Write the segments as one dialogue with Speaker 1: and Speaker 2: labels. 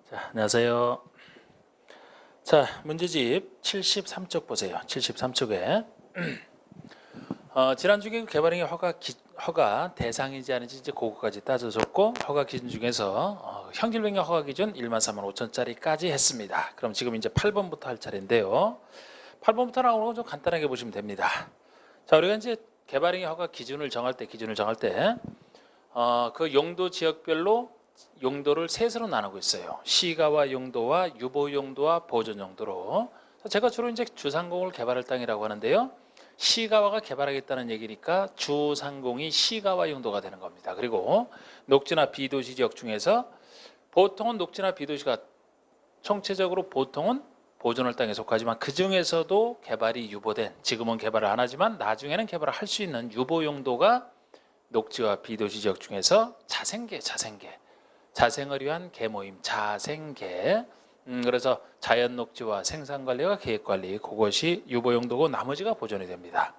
Speaker 1: 자, 안녕하세요. 자, 문제집 73쪽 보세요. 73쪽에 지난주에 개발행위 허가 대상이지 아닌지 이제 그거까지 따져줬고, 허가 기준 중에서 형질변경 허가 기준 13,500원짜리까지 했습니다. 그럼 지금 이제 8번부터 할 차례인데요. 8번부터 나오는 건 좀 간단하게 보시면 됩니다. 자, 우리가 이제 개발행위 허가 기준을 정할 때 그 용도 지역별로 용도를 셋으로 나누고 있어요. 시가와 용도와 유보 용도와 보존 용도로. 제가 주로 이제 주상공을 개발할 땅이라고 하는데요. 시가와가 개발하겠다는 얘기니까 주상공이 시가와 용도가 되는 겁니다. 그리고 녹지나 비도시 지역 중에서 보통은 녹지나 비도시가 총체적으로 보통은 보존할 땅에 속하지만 그 중에서도 개발이 유보된, 지금은 개발을 안 하지만 나중에는 개발을 할 수 있는 유보 용도가 녹지와 비도시 지역 중에서 자생을 위한 개모임, 자생계. 그래서 자연 녹지와 생산관리와 계획관리, 그것이 유보용도고 나머지가 보존이 됩니다.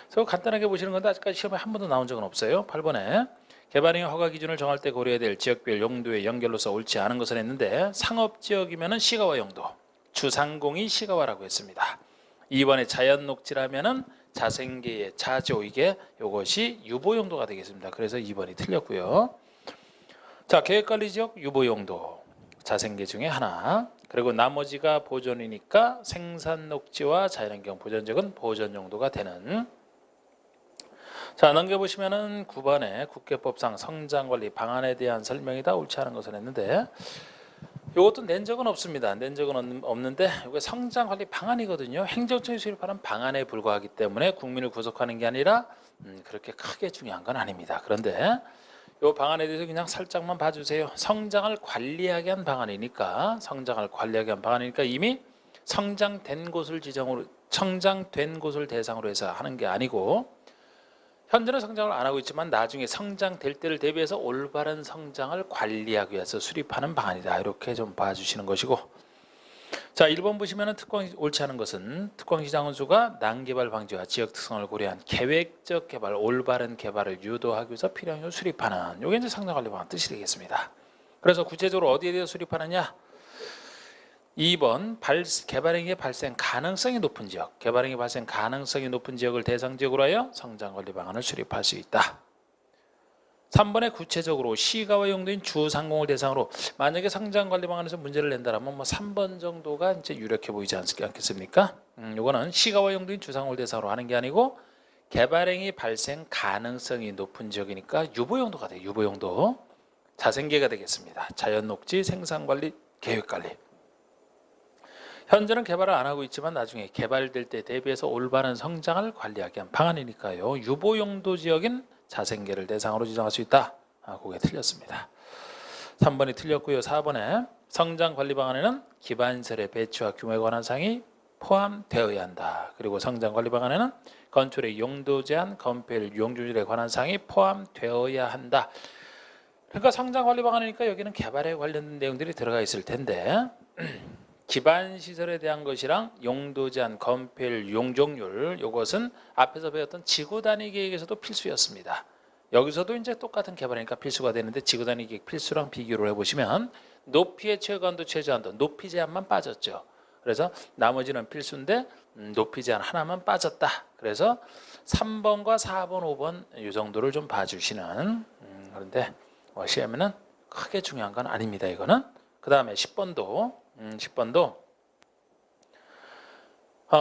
Speaker 1: 그래서 간단하게 보시는 건데 아직까지 시험에 한 번도 나온 적은 없어요. 8번에 개발행위 허가 기준을 정할 때 고려해야 될 지역별 용도의 연결로서 옳지 않은 것은 했는데, 상업지역이면 시가와 용도, 주상공이 시가와라고 했습니다. 2번에 자연 녹지라면은 자생계의 자조, 이것이 유보용도가 되겠습니다. 그래서 2번이 틀렸고요. 자, 계획관리지역 유보용도, 자생계 중에 하나. 그리고 나머지가 보존이니까 생산녹지와 자연환경 보존지역은 보존용도가 되는. 자, 넘겨보시면은 9번에 국회법상 성장관리 방안에 대한 설명이다. 옳지 않은 것을 했는데, 이것도 낸 적은 없습니다. 낸 적은 없는데 이게 성장관리 방안이거든요. 행정청이 수립하는 방안에 불과하기 때문에 국민을 구속하는 게 아니라 그렇게 크게 중요한 건 아닙니다. 그런데 이 방안에 대해서 그냥 살짝만 봐주세요. 성장을 관리하게 한 방안이니까, 이미 성장된 곳을 대상으로 해서 하는 게 아니고, 현재는 성장을 안 하고 있지만 나중에 성장될 때를 대비해서 올바른 성장을 관리하기 위해서 수립하는 방안이다. 이렇게 좀 봐주시는 것이고, 자, 1번 보시면은 옳지 않은 것은 특광시장원수가 난개발 방지와 지역 특성을 고려한 계획적 개발, 올바른 개발을 유도하기 위해서 필요한 걸 수립하는, 이게 이제 성장관리 방안 뜻이 되겠습니다. 그래서 구체적으로 어디에 대해서 수립하느냐? 2번 개발행위 발생 가능성이 높은 지역, 지역을 대상지역으로 하여 성장관리 방안을 수립할 수 있다. 3번에 구체적으로 시가와 용도인 주상공을 대상으로, 만약에 성장관리 방안에서 문제를 낸다라면 3번 정도가 이제 유력해 보이지 않겠습니까? 이거는 시가와 용도인 주상공을 대상으로 하는 게 아니고 개발행위 발생 가능성이 높은 지역이니까 유보용도가 돼요. 유보용도. 자생계가 되겠습니다. 자연녹지, 생산관리, 계획관리. 현재는 개발을 안 하고 있지만 나중에 개발될 때 대비해서 올바른 성장을 관리하기 위한 방안이니까요. 유보용도 지역인 자생계를 대상으로 지정할 수 있다. 그게 틀렸습니다. 3번이 틀렸고요. 4번에 성장관리 방안에는 기반시설의 배치와 규모에 관한 사항이 포함되어야 한다. 그리고 성장관리 방안에는 건축의 용도 제한, 건폐율, 용적률에 관한 사항이 포함되어야 한다. 그러니까 성장관리 방안이니까 여기는 개발에 관련된 내용들이 들어가 있을 텐데, 기반시설에 대한 것이랑 용도 제한, 건폐율, 용적률, 이것은 앞에서 배웠던 지구단위 계획에서도 필수였습니다. 여기서도 이제 똑같은 개발이니까 필수가 되는데, 지구단위 계획 필수랑 비교를 해보시면 높이의 최고한도, 최저한도, 높이 제한만 빠졌죠. 그래서 나머지는 필수인데 높이 제한 하나만 빠졌다. 그래서 3번과 4번, 5번 이 정도를 좀 봐주시는. 그런데 시험에는 크게 중요한 건 아닙니다. 이거는. 그 다음에 10번도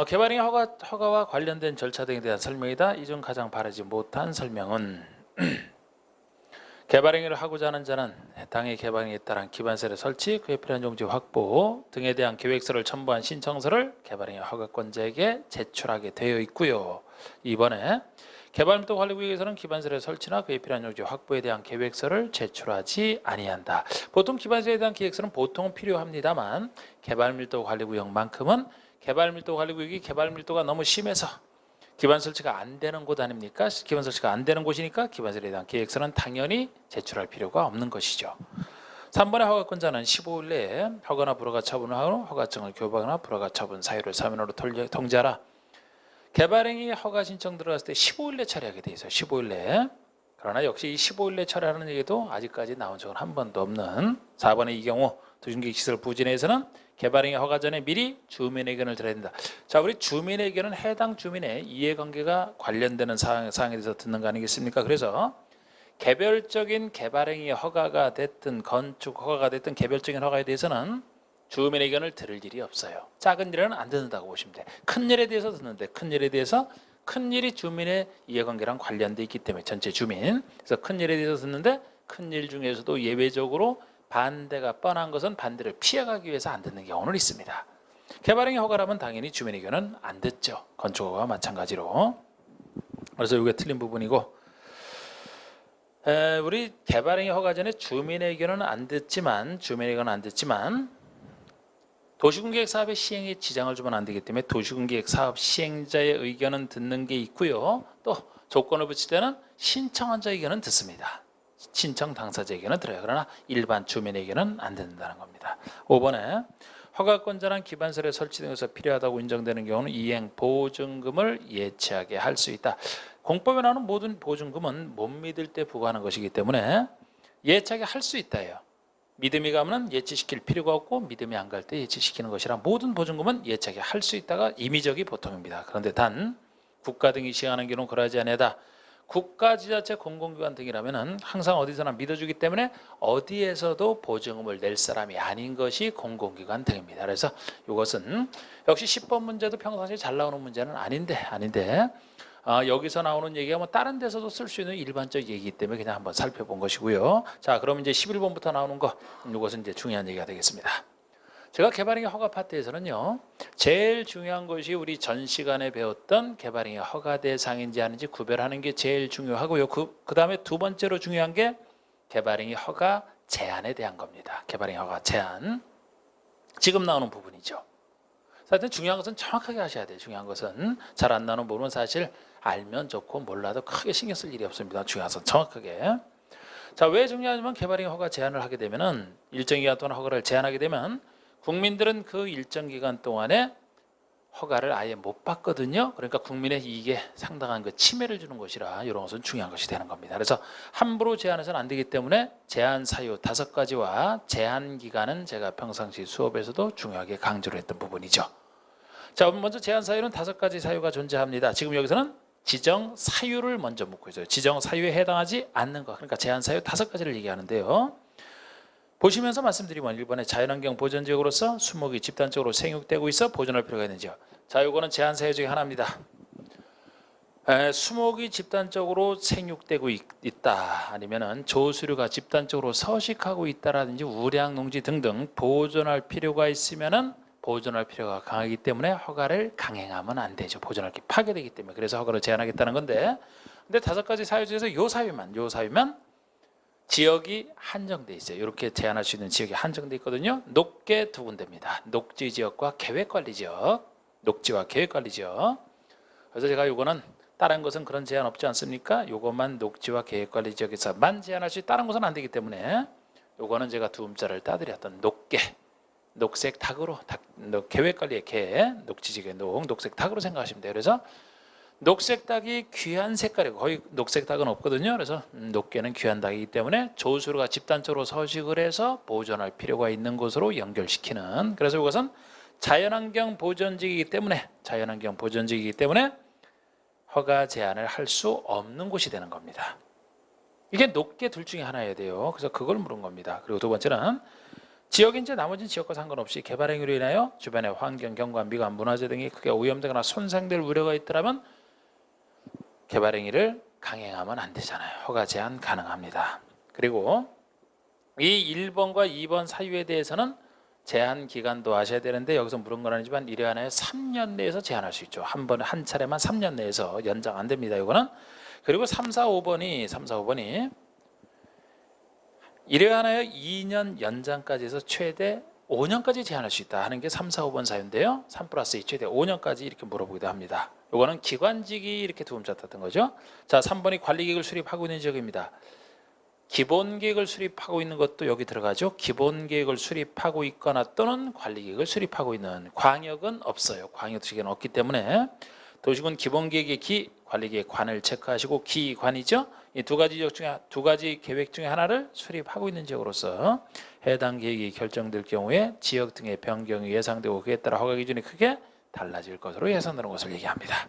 Speaker 1: 개발행위 허가와 관련된 절차 등에 대한 설명이다. 이 중 가장 바르지 못한 설명은 개발행위를 하고자 하는 자는 해당의 개발행위에 따른 기반시설의 설치, 그에 필요한 용지 확보 등에 대한 계획서를 첨부한 신청서를 개발행위 허가권자에게 제출하게 되어 있고요. 이번에 개발밀도관리구역에서는 기반시설의 설치나 그에 필요한 용지 확보에 대한 계획서를 제출하지 아니한다. 보통 기반시설에 대한 계획서는 보통은 필요합니다만, 개발밀도관리구역만큼은 개발밀도관리구역이 개발밀도가 너무 심해서 기반 설치가 안 되는 곳 아닙니까? 기반 설치가 안 되는 곳이니까 기반시설에 대한 계획서는 당연히 제출할 필요가 없는 것이죠. 3번의 허가권자는 15일 내에 허가나 불허가 처분을 하고 허가증을 교부하거나 불허가 처분 사유를 서면으로 통지하라. 개발행위 허가 신청 들어갔을 때 15일 내 처리하게 돼 있어요. 15일 내에. 그러나 역시 이 15일 내 처리하는 얘기도 아직까지 나온 적은 한 번도 없는 4번의 이 경우 도시계획시설 부지 내에서는 개발행위 허가 전에 미리 주민 의견을 들어야 된다. 자, 우리 주민 의견은 해당 주민의 이해관계가 관련되는 사항에 대해서 듣는 거 아니겠습니까? 그래서 개별적인 개발행위 허가가 됐든 건축 허가가 됐든 개별적인 허가에 대해서는 주민 의견을 들을 일이 없어요. 작은 일은 안 듣는다고 보시면 돼. 큰 일에 대해서 듣는데 큰 일에 대해서 큰 일이 주민의 이해관계랑 관련돼 있기 때문에 전체 주민. 그래서 큰 일에 대해서 듣는데 큰 일 중에서도 예외적으로 반대가 뻔한 것은 반대를 피해가기 위해서 안 듣는 경우는 있습니다. 개발행위 허가라면 당연히 주민 의견은 안 듣죠. 건축허가와 마찬가지로. 그래서 이게 틀린 부분이고, 우리 개발행위 허가 전에 주민 의견은 안 듣지만 도시군계획 사업의 시행에 지장을 주면 안 되기 때문에 도시군계획 사업 시행자의 의견은 듣는 게 있고요. 또 조건을 붙일 때는 신청원자 의견은 듣습니다. 신청 당사자 의견은 들어요. 그러나 일반 주민 의견은 안 듣는다는 겁니다. 5번에 허가권자는 기반설에 설치된 것에서 필요하다고 인정되는 경우는 이행 보증금을 예치하게 할 수 있다. 공법에 나오는 모든 보증금은 못 믿을 때 부과하는 것이기 때문에 예치하게 할 수 있다예요. 믿음이 가면 예치시킬 필요가 없고 믿음이 안 갈 때 예치시키는 것이라 모든 보증금은 예치하게 할 수 있다가 임의적이 보통입니다. 그런데 단 국가 등이 시행하는 경우는 그러하지 아니하다. 국가, 지자체, 공공기관 등이라면 항상 어디서나 믿어주기 때문에 어디에서도 보증금을 낼 사람이 아닌 것이 공공기관 등입니다. 그래서 이것은 역시 10번 문제도 평상시에 잘 나오는 문제는 아닌데 여기서 나오는 얘기가 뭐 다른 데서도 쓸 수 있는 일반적 얘기이기 때문에 그냥 한번 살펴본 것이고요. 자, 그럼 이제 11번부터 나오는 거, 이것은 이제 중요한 얘기가 되겠습니다. 제가 개발행위 허가 파트에서는요, 제일 중요한 것이 우리 전 시간에 배웠던 개발행위 허가 대상인지 아닌지 구별하는 게 제일 중요하고요. 그 다음에 두 번째로 중요한 게 개발행위 허가 제한에 대한 겁니다. 개발행위 허가 제한. 지금 나오는 부분이죠. 하여튼 중요한 것은 정확하게 하셔야 돼요. 중요한 것은 잘 안 나오는 부분은 사실 알면 좋고 몰라도 크게 신경 쓸 일이 없습니다. 중요한 것은 정확하게. 자, 왜 중요하냐면 개발행위 허가 제한을 하게 되면은 일정 기간 동안 허가를 제한하게 되면 국민들은 그 일정 기간 동안에 허가를 아예 못 받거든요. 그러니까 국민의 이익에 상당한 그 침해를 주는 것이라 이런 것은 중요한 것이 되는 겁니다. 그래서 함부로 제한해서는 안 되기 때문에 제한 사유 5가지와 제한 기간은 제가 평상시 수업에서도 중요하게 강조를 했던 부분이죠. 자, 먼저 제한 사유는 5가지 사유가 존재합니다. 지금 여기서는 지정 사유를 먼저 묻고 있어요. 지정 사유에 해당하지 않는 것. 그러니까 제한 사유 5가지를 얘기하는데요. 보시면서 말씀드리면 1번에 자연환경 보전지역으로서 수목이 집단적으로 생육되고 있어 보존할 필요가 있는지요. 자, 요거는 제한 사유 중에 하나입니다. 수목이 집단적으로 생육되고 있다, 아니면은 조수류가 집단적으로 서식하고 있다라든지 우량농지 등등 보존할 필요가 있으면은 보존할 필요가 강하기 때문에 허가를 강행하면 안 되죠. 보존할 게 파괴되기 때문에. 그래서 허가를 제한하겠다는 건데, 근데 5가지 사유 중에서 요 사유만 지역이 한정돼 있어요. 이렇게 제한할 수 있는 지역이 한정돼 있거든요. 녹계 2군데입니다. 녹지 지역과 계획관리 지역. 녹지와 계획관리 지역. 그래서 제가 요거는 다른 것은 그런 제한 없지 않습니까? 요것만 녹지와 계획관리 지역에서만 제한할 수 있고 다른 것은 안 되기 때문에 요거는 제가 두음자를 따드렸던 녹계, 녹색 탁으로 계획관리의 계, 녹지 지역의 녹색 탁으로 생각하시면 돼요. 그래서 녹색 닭이 귀한 색깔이고 거의 녹색 닭은 없거든요. 그래서 녹계는 귀한 닭이기 때문에 조수류가 집단적으로 서식을 해서 보존할 필요가 있는 곳으로 연결시키는, 그래서 이것은 자연환경 보전지이기 때문에 허가 제한을 할 수 없는 곳이 되는 겁니다. 이게 녹계 둘 중에 하나여야 돼요. 그래서 그걸 물은 겁니다. 그리고 두 번째는 지역이 이제 나머지 지역과 상관없이 개발행위로 인하여 주변의 환경, 경관, 미관, 문화재 등이 크게 오염되거나 손상될 우려가 있더라면 개발행위를 강행하면 안 되잖아요. 허가 제한 가능합니다. 그리고 이 1번과 2번 사유에 대해서는 제한 기간도 아셔야 되는데 여기서 물은 건 아니지만 1회 하나에 3년 내에서 제한할 수 있죠. 한 차례만 3년 내에서 연장 안 됩니다. 이거는. 그리고 3, 4, 5번이 1회 하나에 2년 연장까지 해서 최대 5년까지 제한할 수 있다 하는 게 3, 4, 5번 사유인데요. 3+2 최대 5년까지 이렇게 물어보기도 합니다. 이거는 기관직이 이렇게 두음자 탔던 거죠. 자, 3번이 관리계획을 수립하고 있는 지역입니다. 기본계획을 수립하고 있는 것도 여기 들어가죠. 기본계획을 수립하고 있거나 또는 관리계획을 수립하고 있는 광역은 없어요. 광역시계는 없기 때문에 도시군 기본계획의 기, 관리계획 관을 체크하시고 기관이죠. 이 두 가지 계획 중에 하나를 수립하고 있는 지역으로서 해당 계획이 결정될 경우에 지역 등의 변경이 예상되고 그에 따라 허가 기준이 크게 달라질 것으로 예상되는 것을 얘기합니다.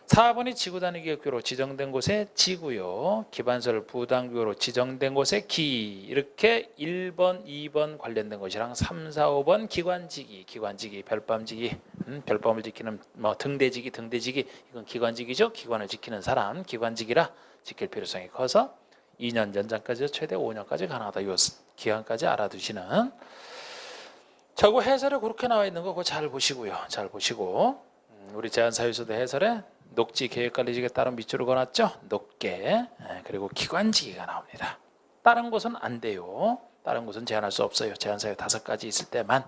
Speaker 1: 4번이 지구단위 계획구역으로 지정된 곳에 지구요, 기반설 부담구역으로 지정된 곳에 기, 이렇게 1번, 2번 관련된 것이랑 3, 4, 5번 기관지기, 별밤지기, 별밤을 지키는 등대지기, 이건 기관지기죠. 기관을 지키는 사람, 기관지기라 지킬 필요성이 커서 2년 연장까지 최대 5년까지 가능하다. 이 기간까지 알아두시는. 자고 해설에 그렇게 나와 있는 거 그거 잘 보시고요. 잘 보시고 우리 제한사유서도 해설에 녹지 계획관리직에 따른 밑줄을 그어놨죠. 녹계 그리고 기관지기가 나옵니다. 다른 곳은 안 돼요. 다른 곳은 제한할 수 없어요. 제한사유 5가지 있을 때만.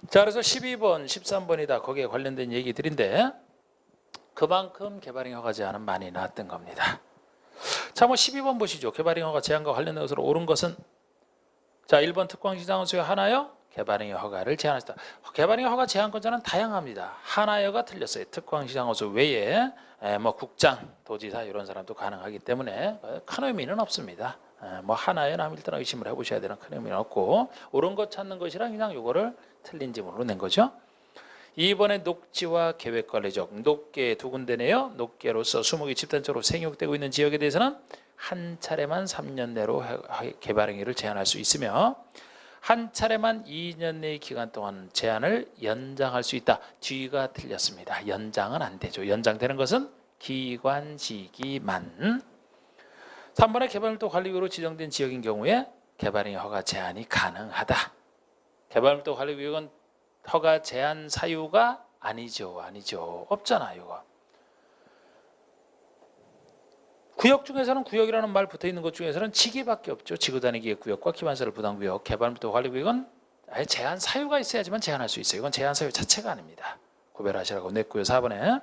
Speaker 1: 자, 그래서 12번, 13번이다. 거기에 관련된 얘기들인데 그만큼 개발행 허가 제한은 많이 나왔던 겁니다. 자, 12번 보시죠. 개발행 허가 제한과 관련된 것으로 옳은 것은 자, 1번 특광시장은 수요 하나요? 개발행위 허가를 제한했다. 개발행위 허가 제한권자는 다양합니다. 하나여가 틀렸어요. 특광시장호수 외에 국장, 도지사 이런 사람도 가능하기 때문에 큰 의미는 없습니다. 하나여나 일단 의심을 해보셔야 되는 큰 의미는 없고 옳은 것 찾는 것이랑 그냥 이거를 틀린 지문으로 낸 거죠. 2번에 녹지와 계획관리적 녹계 2군데네요. 녹계로서 수목이 집단적으로 생육되고 있는 지역에 대해서는 한 차례만 3년 내로 개발행위를 제한할 수 있으며 한 차례만 2년 내의 기간 동안 제한을 연장할 수 있다. 뒤가 틀렸습니다. 연장은 안 되죠. 연장되는 것은 기관지기만. 3번에 개발물도 관리구역으로 지정된 지역인 경우에 개발행위 허가 제한이 가능하다. 개발물도 관리구역은 허가 제한 사유가 아니죠. 없잖아요. 이거. 구역 중에서는 구역이라는 말 붙어있는 것 중에서는 지기밖에 없죠. 지구단위 기획구역과 기반설 부담구역, 개발물도 관리구역은 아예 제한 사유가 있어야지만 제한할 수 있어요. 이건 제한 사유 자체가 아닙니다. 구별하시라고 냈고요. 4번에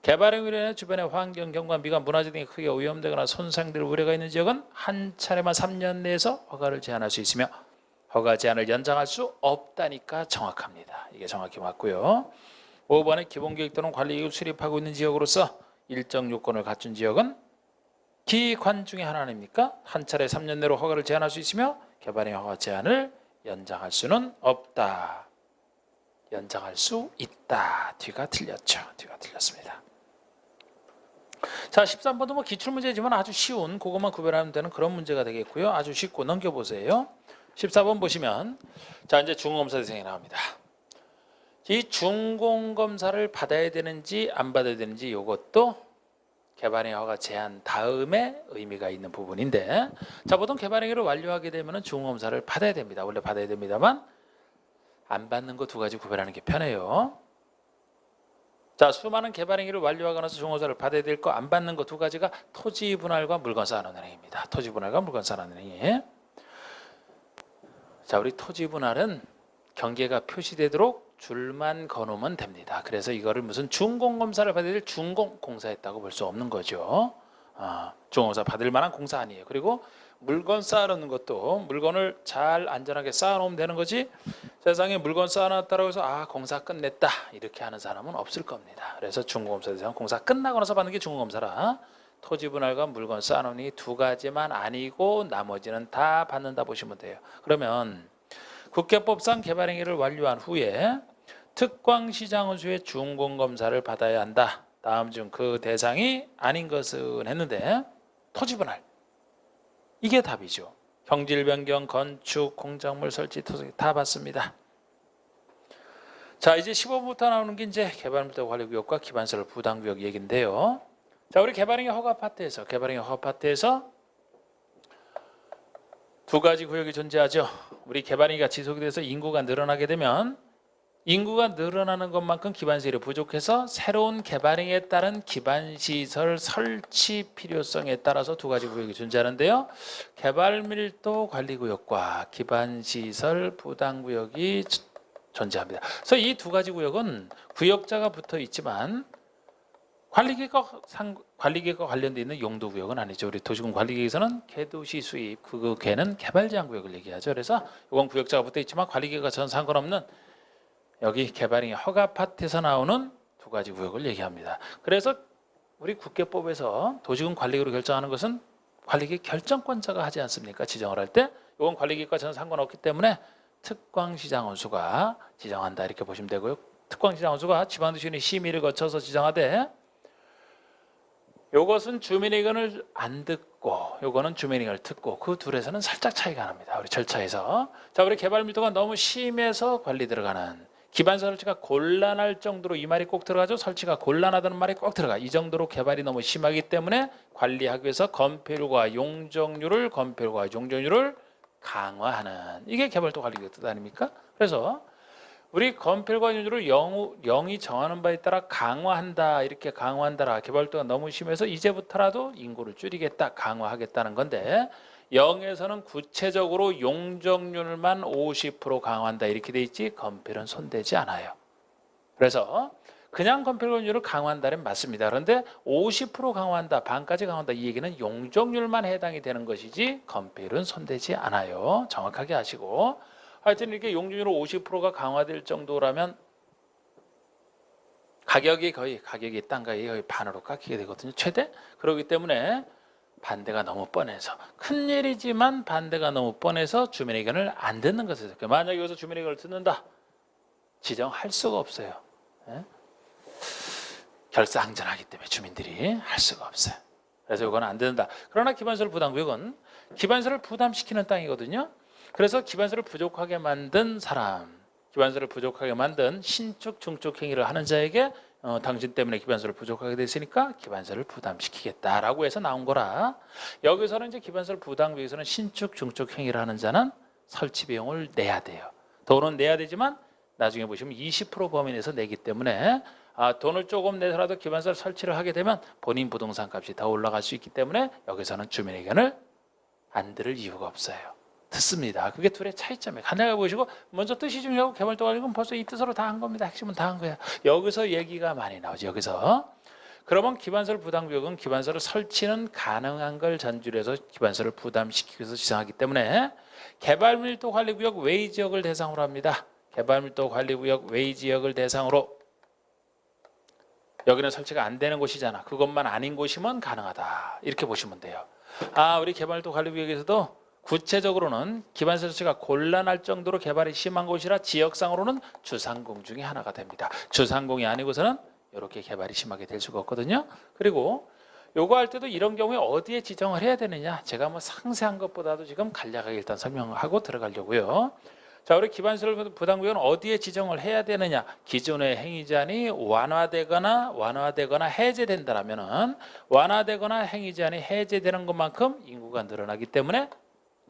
Speaker 1: 개발행위로 인해 주변의 환경, 경관, 미관, 문화재 등이 크게 오염되거나 손상될 우려가 있는 지역은 한 차례만 3년 내에서 허가를 제한할 수 있으며 허가 제한을 연장할 수 없다니까 정확합니다. 이게 정확히 맞고요. 5번에 기본계획 또는 관리계획을 수립하고 있는 지역으로서 일정 요건을 갖춘 지역은 기관 중에 하나 아닙니까? 한 차례 3년 내로 허가를 제한할 수 있으며 개발행위 허가 제한을 연장할 수는 없다. 연장할 수 있다. 뒤가 틀렸죠. 뒤가 틀렸습니다. 자, 13번도 기출문제지만 아주 쉬운 그것만 구별하면 되는 그런 문제가 되겠고요. 아주 쉽고 넘겨보세요. 14번 보시면 자, 이제 중공검사 대상이 나옵니다. 이 중공검사를 받아야 되는지 안 받아야 되는지 이것도 개발행위 허가 제한 다음에 의미가 있는 부분인데 자, 보통 개발행위를 완료하게 되면 중공검사를 받아야 됩니다. 원래 받아야 됩니다만 안 받는 거 2가지 구별하는 게 편해요. 자, 수많은 개발행위를 완료하고 나서 중공검사를 받아야 될 거 안 받는 거 2가지가 토지 분할과 물건 쌓아놓는 행위입니다. 토지 분할과 물건 쌓아놓는 행위. 자, 우리 토지 분할은 경계가 표시되도록 줄만 거놓으면 됩니다. 그래서 이거를 무슨 준공검사를 받아야 될 준공공사했다고 볼 수 없는 거죠. 중공검사 받을 만한 공사 아니에요. 그리고 물건 쌓아놓는 것도 물건을 잘 안전하게 쌓아놓으면 되는 거지 세상에 물건 쌓아놨다고 해서 공사 끝냈다 이렇게 하는 사람은 없을 겁니다. 그래서 준공검사 대상 공사 끝나고 나서 받는 게 준공검사라 토지 분할과 물건 쌓아놓는 2가지만 아니고 나머지는 다 받는다 보시면 돼요. 그러면 국회법상 개발행위를 완료한 후에 특광시장원수의 준공검사를 받아야 한다. 다음 중 그 대상이 아닌 것은 했는데 토지분할 이게 답이죠. 형질변경, 건축, 공작물 설치, 토지 다 받습니다. 자, 이제 15번부터 나오는 게 이제 개발물도 관리구역과 기반설 부담구역 얘기인데요. 자, 우리 개발행위 허가 파트에서 2가지 구역이 존재하죠. 우리 개발행위가 지속이 돼서 인구가 늘어나게 되면 인구가 늘어나는 것만큼 기반시설이 부족해서 새로운 개발행위에 따른 기반시설 설치 필요성에 따라서 2가지 구역이 존재하는데요. 개발밀도 관리구역과 기반시설 부담구역이 존재합니다. 그래서 이 2가지 구역은 구역자가 붙어 있지만 관리계획과 관련되어 있는 용도구역은 아니죠. 우리 도시군 관리계획에서는 개도시 수입, 그 개는 개발제한구역을 얘기하죠. 그래서 이건 구역자가 붙어 있지만 관리계획과 전 상관없는 여기 개발행위 허가 파트에서 나오는 2가지 구역을 얘기합니다. 그래서 우리 국계법에서 도시군 관리구역을 결정하는 것은 관리계획 결정권자가 하지 않습니까? 지정을 할 때 이건 관리기획과 전혀 상관없기 때문에 특광시장원수가 지정한다 이렇게 보시면 되고요. 특광시장원수가 지방도시원이 심의를 거쳐서 지정하되 요것은 주민의견을 안 듣고 요거는 주민의견을 듣고 그 둘에서는 살짝 차이가 납니다. 우리 절차에서. 자, 우리 개발 밀도가 너무 심해서 관리 들어가는 기반 설치가 곤란할 정도로 이 말이 꼭 들어가죠. 설치가 곤란하다는 말이 꼭 들어가. 이 정도로 개발이 너무 심하기 때문에 관리하기 위해서 건폐율과 용적률을 강화하는 이게 개발도 관리의 뜻 아닙니까? 그래서 우리 건폐율과 용적률을 0이 정하는 바에 따라 강화한다 이렇게 강화한다라 개발도가 너무 심해서 이제부터라도 인구를 줄이겠다 강화하겠다는 건데 0에서는 구체적으로 용적률만 50% 강화한다 이렇게 돼 있지 건폐율은 손대지 않아요. 그래서 그냥 건폐율을 강화한다는 맞습니다. 그런데 50% 강화한다 반까지 강화한다 이 얘기는 용적률만 해당이 되는 것이지 건폐율은 손대지 않아요. 정확하게 아시고 하여튼 이렇게 용적률 50%가 강화될 정도라면 가격이 땅가격이 거의 반으로 깎이게 되거든요. 최대. 그렇기 때문에 반대가 너무 뻔해서 큰일이지만 반대가 너무 뻔해서 주민 의견을 안 듣는 것이죠. 만약에 여기서 주민 의견을 듣는다. 지정할 수가 없어요. 예? 결사항전하기 때문에 주민들이 할 수가 없어요. 그래서 이건 안 된다. 그러나 기반시설 부담구역은 기반시설을 부담시키는 땅이거든요. 그래서 기반시설을 부족하게 만든 사람, 기반시설을 부족하게 만든 신축, 중축 행위를 하는 자에게 당신 때문에 기반시설을 부족하게 됐으니까 기반시설을 부담시키겠다라고 해서 나온 거라. 여기서는 이제 기반시설 부담구역에서는 신축, 중축 행위를 하는 자는 설치 비용을 내야 돼요. 돈은 내야 되지만 나중에 보시면 20% 범위 내에서 내기 때문에 돈을 조금 내서라도 기반시설 설치를 하게 되면 본인 부동산 값이 더 올라갈 수 있기 때문에 여기서는 주민 의견을 안 들을 이유가 없어요. 듣습니다. 그게 둘의 차이점이에요. 간단하게 보시고 먼저 뜻이 중요하고 개발도가 아니고 벌써 이 뜻으로 다 한 겁니다. 핵심은 다 한 거야. 여기서 얘기가 많이 나오죠. 여기서. 그러면 기반시설 부담구역은 기반시설을 설치는 가능한 걸 전제로 해서 기반시설을 부담시키기 위해서 지정하기 때문에 개발밀도 관리구역 외지역을 대상으로 합니다. 개발밀도 관리구역 외지역을 대상으로 여기는 설치가 안 되는 곳이잖아. 그것만 아닌 곳이면 가능하다. 이렇게 보시면 돼요. 우리 개발밀도 관리구역에서도 구체적으로는 기반시설 설치가 곤란할 정도로 개발이 심한 곳이라 지역상으로는 주상공 중에 하나가 됩니다. 주상공이 아니고서는 이렇게 개발이 심하게 될 수가 없거든요. 그리고 요거 할 때도 이런 경우에 어디에 지정을 해야 되느냐 제가 뭐 상세한 것보다도 지금 간략하게 일단 설명하고 들어가려고요. 자, 우리 기반시설 부담구역은 어디에 지정을 해야 되느냐 기존의 행위제한이 완화되거나 해제된다라면은 완화되거나 행위제한이 해제되는 것만큼 인구가 늘어나기 때문에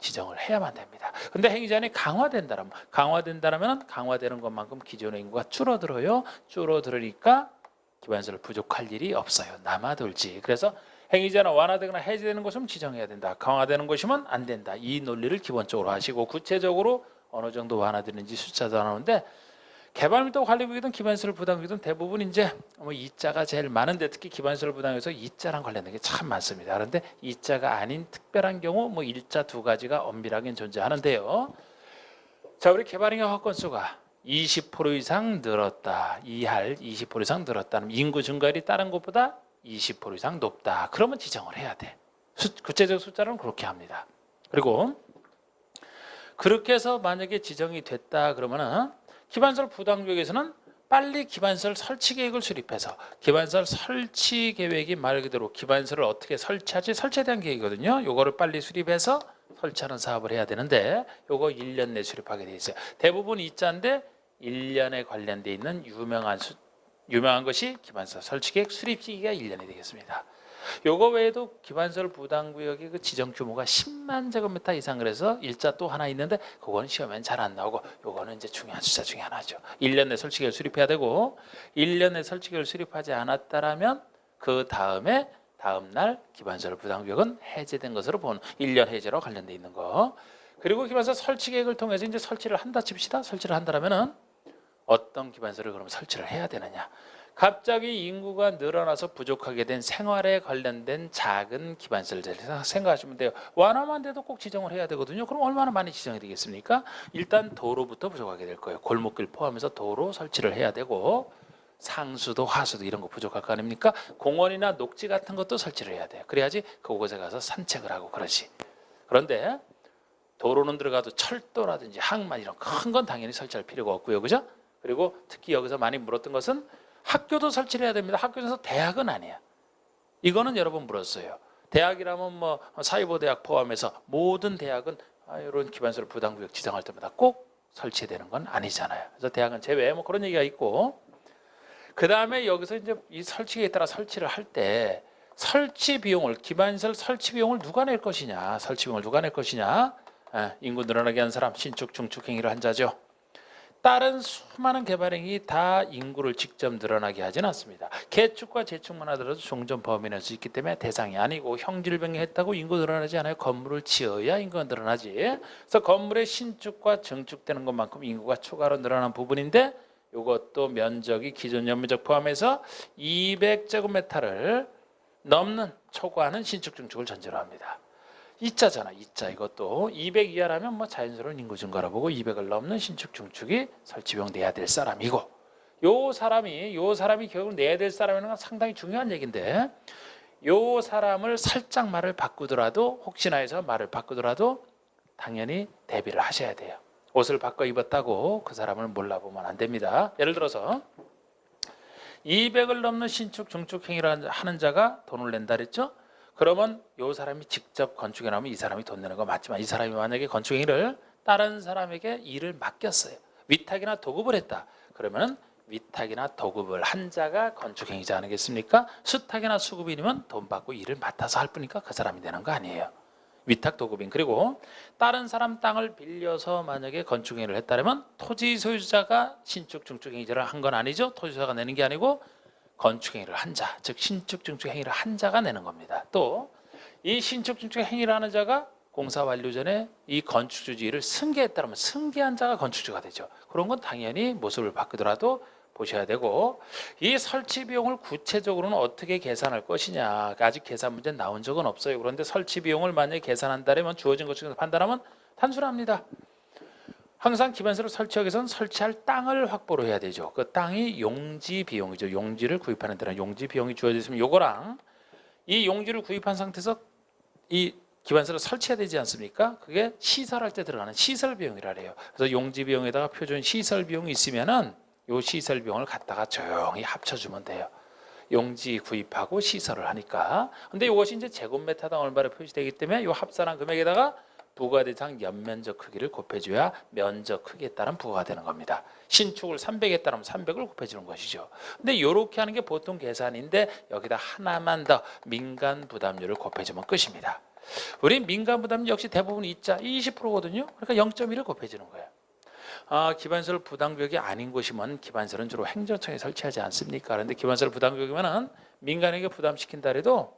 Speaker 1: 지정을 해야만 됩니다. 근데 행위제한이 강화된다면 강화되는 것만큼 기존의 인구가 줄어들어요. 줄어들으니까 기반시설 부족할 일이 없어요. 남아돌지. 그래서 행위제한은 완화되거나 해제되는 것이면 지정해야 된다. 강화되는 것이면 안 된다. 이 논리를 기본적으로 하시고 구체적으로 어느 정도 완화되는지 숫자도 나오는데 개발밀도 관리구역이든 기반시설 부담구역이든 대부분 이제 이자가 제일 많은데 특히 기반시설 부담구역에서 이자랑 관련된 게 참 많습니다. 그런데 이자가 아닌 특별한 경우 일자 두 가지가 엄밀하게 존재하는데요. 자, 우리 개발행위 허건수가 20% 이상 늘었다. 20% 이상 늘었다는 인구 증가율이 다른 곳보다 20% 이상 높다. 그러면 지정을 해야 돼. 구체적 숫자는 그렇게 합니다. 그리고 그렇게 해서 만약에 지정이 됐다 그러면은 기반시설 부담구역에서는 빨리 기반시설 설치 계획을 수립해서 기반시설 설치 계획이 말 그대로 기반시설을 어떻게 설치하지 설치에 대한 계획이거든요. 요거를 빨리 수립해서 설치하는 사업을 해야 되는데 요거 1년 내 수립하게 돼 있어요. 대부분 이자인데 1년에 관련돼 있는 유명한 것이 기반시설 설치 계획 수립 시기가 1년이 되겠습니다. 요거 외에도 기반시설 부담구역의 그 지정 규모가 10만 제곱미터 이상 그래서 일자 또 하나 있는데 그거는 시험엔 잘 안 나오고 요거는 이제 중요한 숫자 중에 하나죠. 1년 내 설치계획을 수립해야 되고 1년 내 설치계획을 수립하지 않았다라면 그 다음에 다음 날 기반시설 부담구역은 해제된 것으로 본 1년 해제로 관련돼 있는 거. 그리고 기반시설 설치계획을 통해서 이제 설치를 한다 칩시다. 설치를 한다라면은 어떤 기반시설을 그럼 설치를 해야 되느냐? 갑자기 인구가 늘어나서 부족하게 된 생활에 관련된 작은 기반시설들 생각하시면 돼요. 완화만 돼도 꼭 지정을 해야 되거든요. 그럼 얼마나 많이 지정이 되겠습니까? 일단 도로부터 부족하게 될 거예요. 골목길 포함해서 도로 설치를 해야 되고 상수도 하수도 이런 거 부족할 거 아닙니까? 공원이나 녹지 같은 것도 설치를 해야 돼요. 그래야지 그곳에 가서 산책을 하고 그러지. 그런데 도로는 들어가도 철도라든지 항만 이런 큰 건 당연히 설치할 필요가 없고요. 그죠? 그리고 특히 여기서 많이 물었던 것은 학교도 설치를 해야 됩니다. 학교에서 대학은 아니야. 이거는 여러 번 물었어요. 대학이라면 뭐 사이버대학 포함해서 모든 대학은 이런 기반시설 부담구역 지정할 때마다 꼭 설치되는 건 아니잖아요. 그래서 대학은 제외 뭐 그런 얘기가 있고, 그 다음에 여기서 이제 이 설치에 따라 설치를 할 때 설치 비용을, 기반시설 설치 비용을 누가 낼 것이냐, 설치 비용을 누가 낼 것이냐, 인구 늘어나게 한 사람, 신축 중축 행위를 한 자죠. 다른 수많은 개발행위 다 인구를 직접 늘어나게 하지는 않습니다. 개축과 재축만 하더라도 종전 범위 낼 수 있기 때문에 대상이 아니고, 형질병했다고 인구 늘어나지 않아요. 건물을 지어야 인구가 늘어나지. 그래서 건물의 신축과 증축되는 것만큼 인구가 추가로 늘어난 부분인데, 이것도 면적이 기존 연면적 포함해서 200제곱미터를 넘는 초과하는 신축 증축을 전제로 합니다. 이자잖아. 이자. 이것도 200 이하라면 뭐 자연스러운 인구 증가로 보고, 200을 넘는 신축 증축이 설치비용 내야 될 사람이고, 요 사람이 결국 내야 될 사람이라는 건 상당히 중요한 얘기인데, 요 사람을 살짝 말을 바꾸더라도, 혹시나 해서 말을 바꾸더라도 당연히 대비를 하셔야 돼요. 옷을 바꿔 입었다고 그 사람을 몰라보면 안 됩니다. 예를 들어서 200을 넘는 신축 중축 행위를 하는 자가 돈을 낸다 그랬죠? 그러면 이 사람이 직접 건축에 나오면 이 사람이 돈 내는 거 맞지만, 이 사람이 만약에 건축 행위를 다른 사람에게 일을 맡겼어요. 위탁이나 도급을 했다. 그러면 위탁이나 도급을 한 자가 건축 행위자 아니겠습니까? 수탁이나 수급인이면 돈 받고 일을 맡아서 할 뿐이니까 그 사람이 되는 거 아니에요. 위탁 도급인. 그리고 다른 사람 땅을 빌려서 만약에 건축 행위를 했다면 토지 소유자가 신축 중축 행위를 한 건 아니죠. 토지소유자가 내는 게 아니고 건축 행위를 한 자, 즉 신축 중축 행위를 한 자가 내는 겁니다. 또 이 신축 중축 행위를 하는 자가 공사 완료 전에 이 건축주지를 승계했다면 승계한 자가 건축주가 되죠. 그런 건 당연히 모습을 바꾸더라도 보셔야 되고, 이 설치 비용을 구체적으로는 어떻게 계산할 것이냐, 아직 계산 문제 나온 적은 없어요. 그런데 설치 비용을 만약에 계산한다면 주어진 것 중에서 판단하면 단순합니다. 항상 기반시설 설치하기 위해서는 설치할 땅을 확보를 해야 되죠. 그 땅이 용지 비용이죠. 용지를 구입하는 데는 용지 비용이 주어져 있으면 요거랑 이 용지를 구입한 상태에서 이 기반시설을 설치해야 되지 않습니까? 그게 시설할 때 들어가는 시설 비용이라 해요. 그래서 용지 비용에다가 표준 시설 비용이 있으면은 요 시설 비용을 갖다가 조용히 합쳐주면 돼요. 용지 구입하고 시설을 하니까. 근데 이것이 이제 제곱미터당 얼마로 표시되기 때문에 이 합산한 금액에다가 부가대상 연면적 크기를 곱해줘야 면적 크기에 따른 부가가 되는 겁니다. 신축을 300에 따르면 300을 곱해주는 것이죠. 근데 이렇게 하는 게 보통 계산인데, 여기다 하나만 더 민간 부담률을 곱해주면 끝입니다. 우리 민간 부담률 역시 대부분 이자 20%거든요. 그러니까 0.1을 곱해주는 거예요. 기반시설 부담구역이 아닌 곳이면 기반시설은 주로 행정청에 설치하지 않습니까? 그런데 기반시설 부담구역이면 민간에게 부담시킨다 해도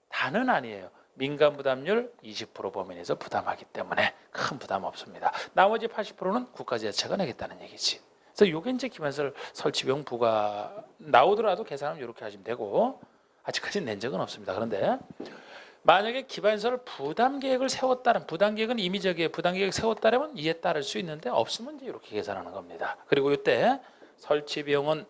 Speaker 1: 다는 아니에요. 민간 부담률 20% 범위 내에서 부담하기 때문에 큰 부담 없습니다. 나머지 80%는 국가지자체가 내겠다는 얘기지. 그래서 이게 이제 기반시설 설치비용 부가 나오더라도 계산하면 이렇게 하시면 되고, 아직까지 낸 적은 없습니다. 그런데 만약에 기반시설 부담계획을 세웠다면, 부담계획은 임의적이에요. 부담계획 세웠다면 이에 따를 수 있는데, 없으면 이제 이렇게 계산하는 겁니다. 그리고 이때 설치비용은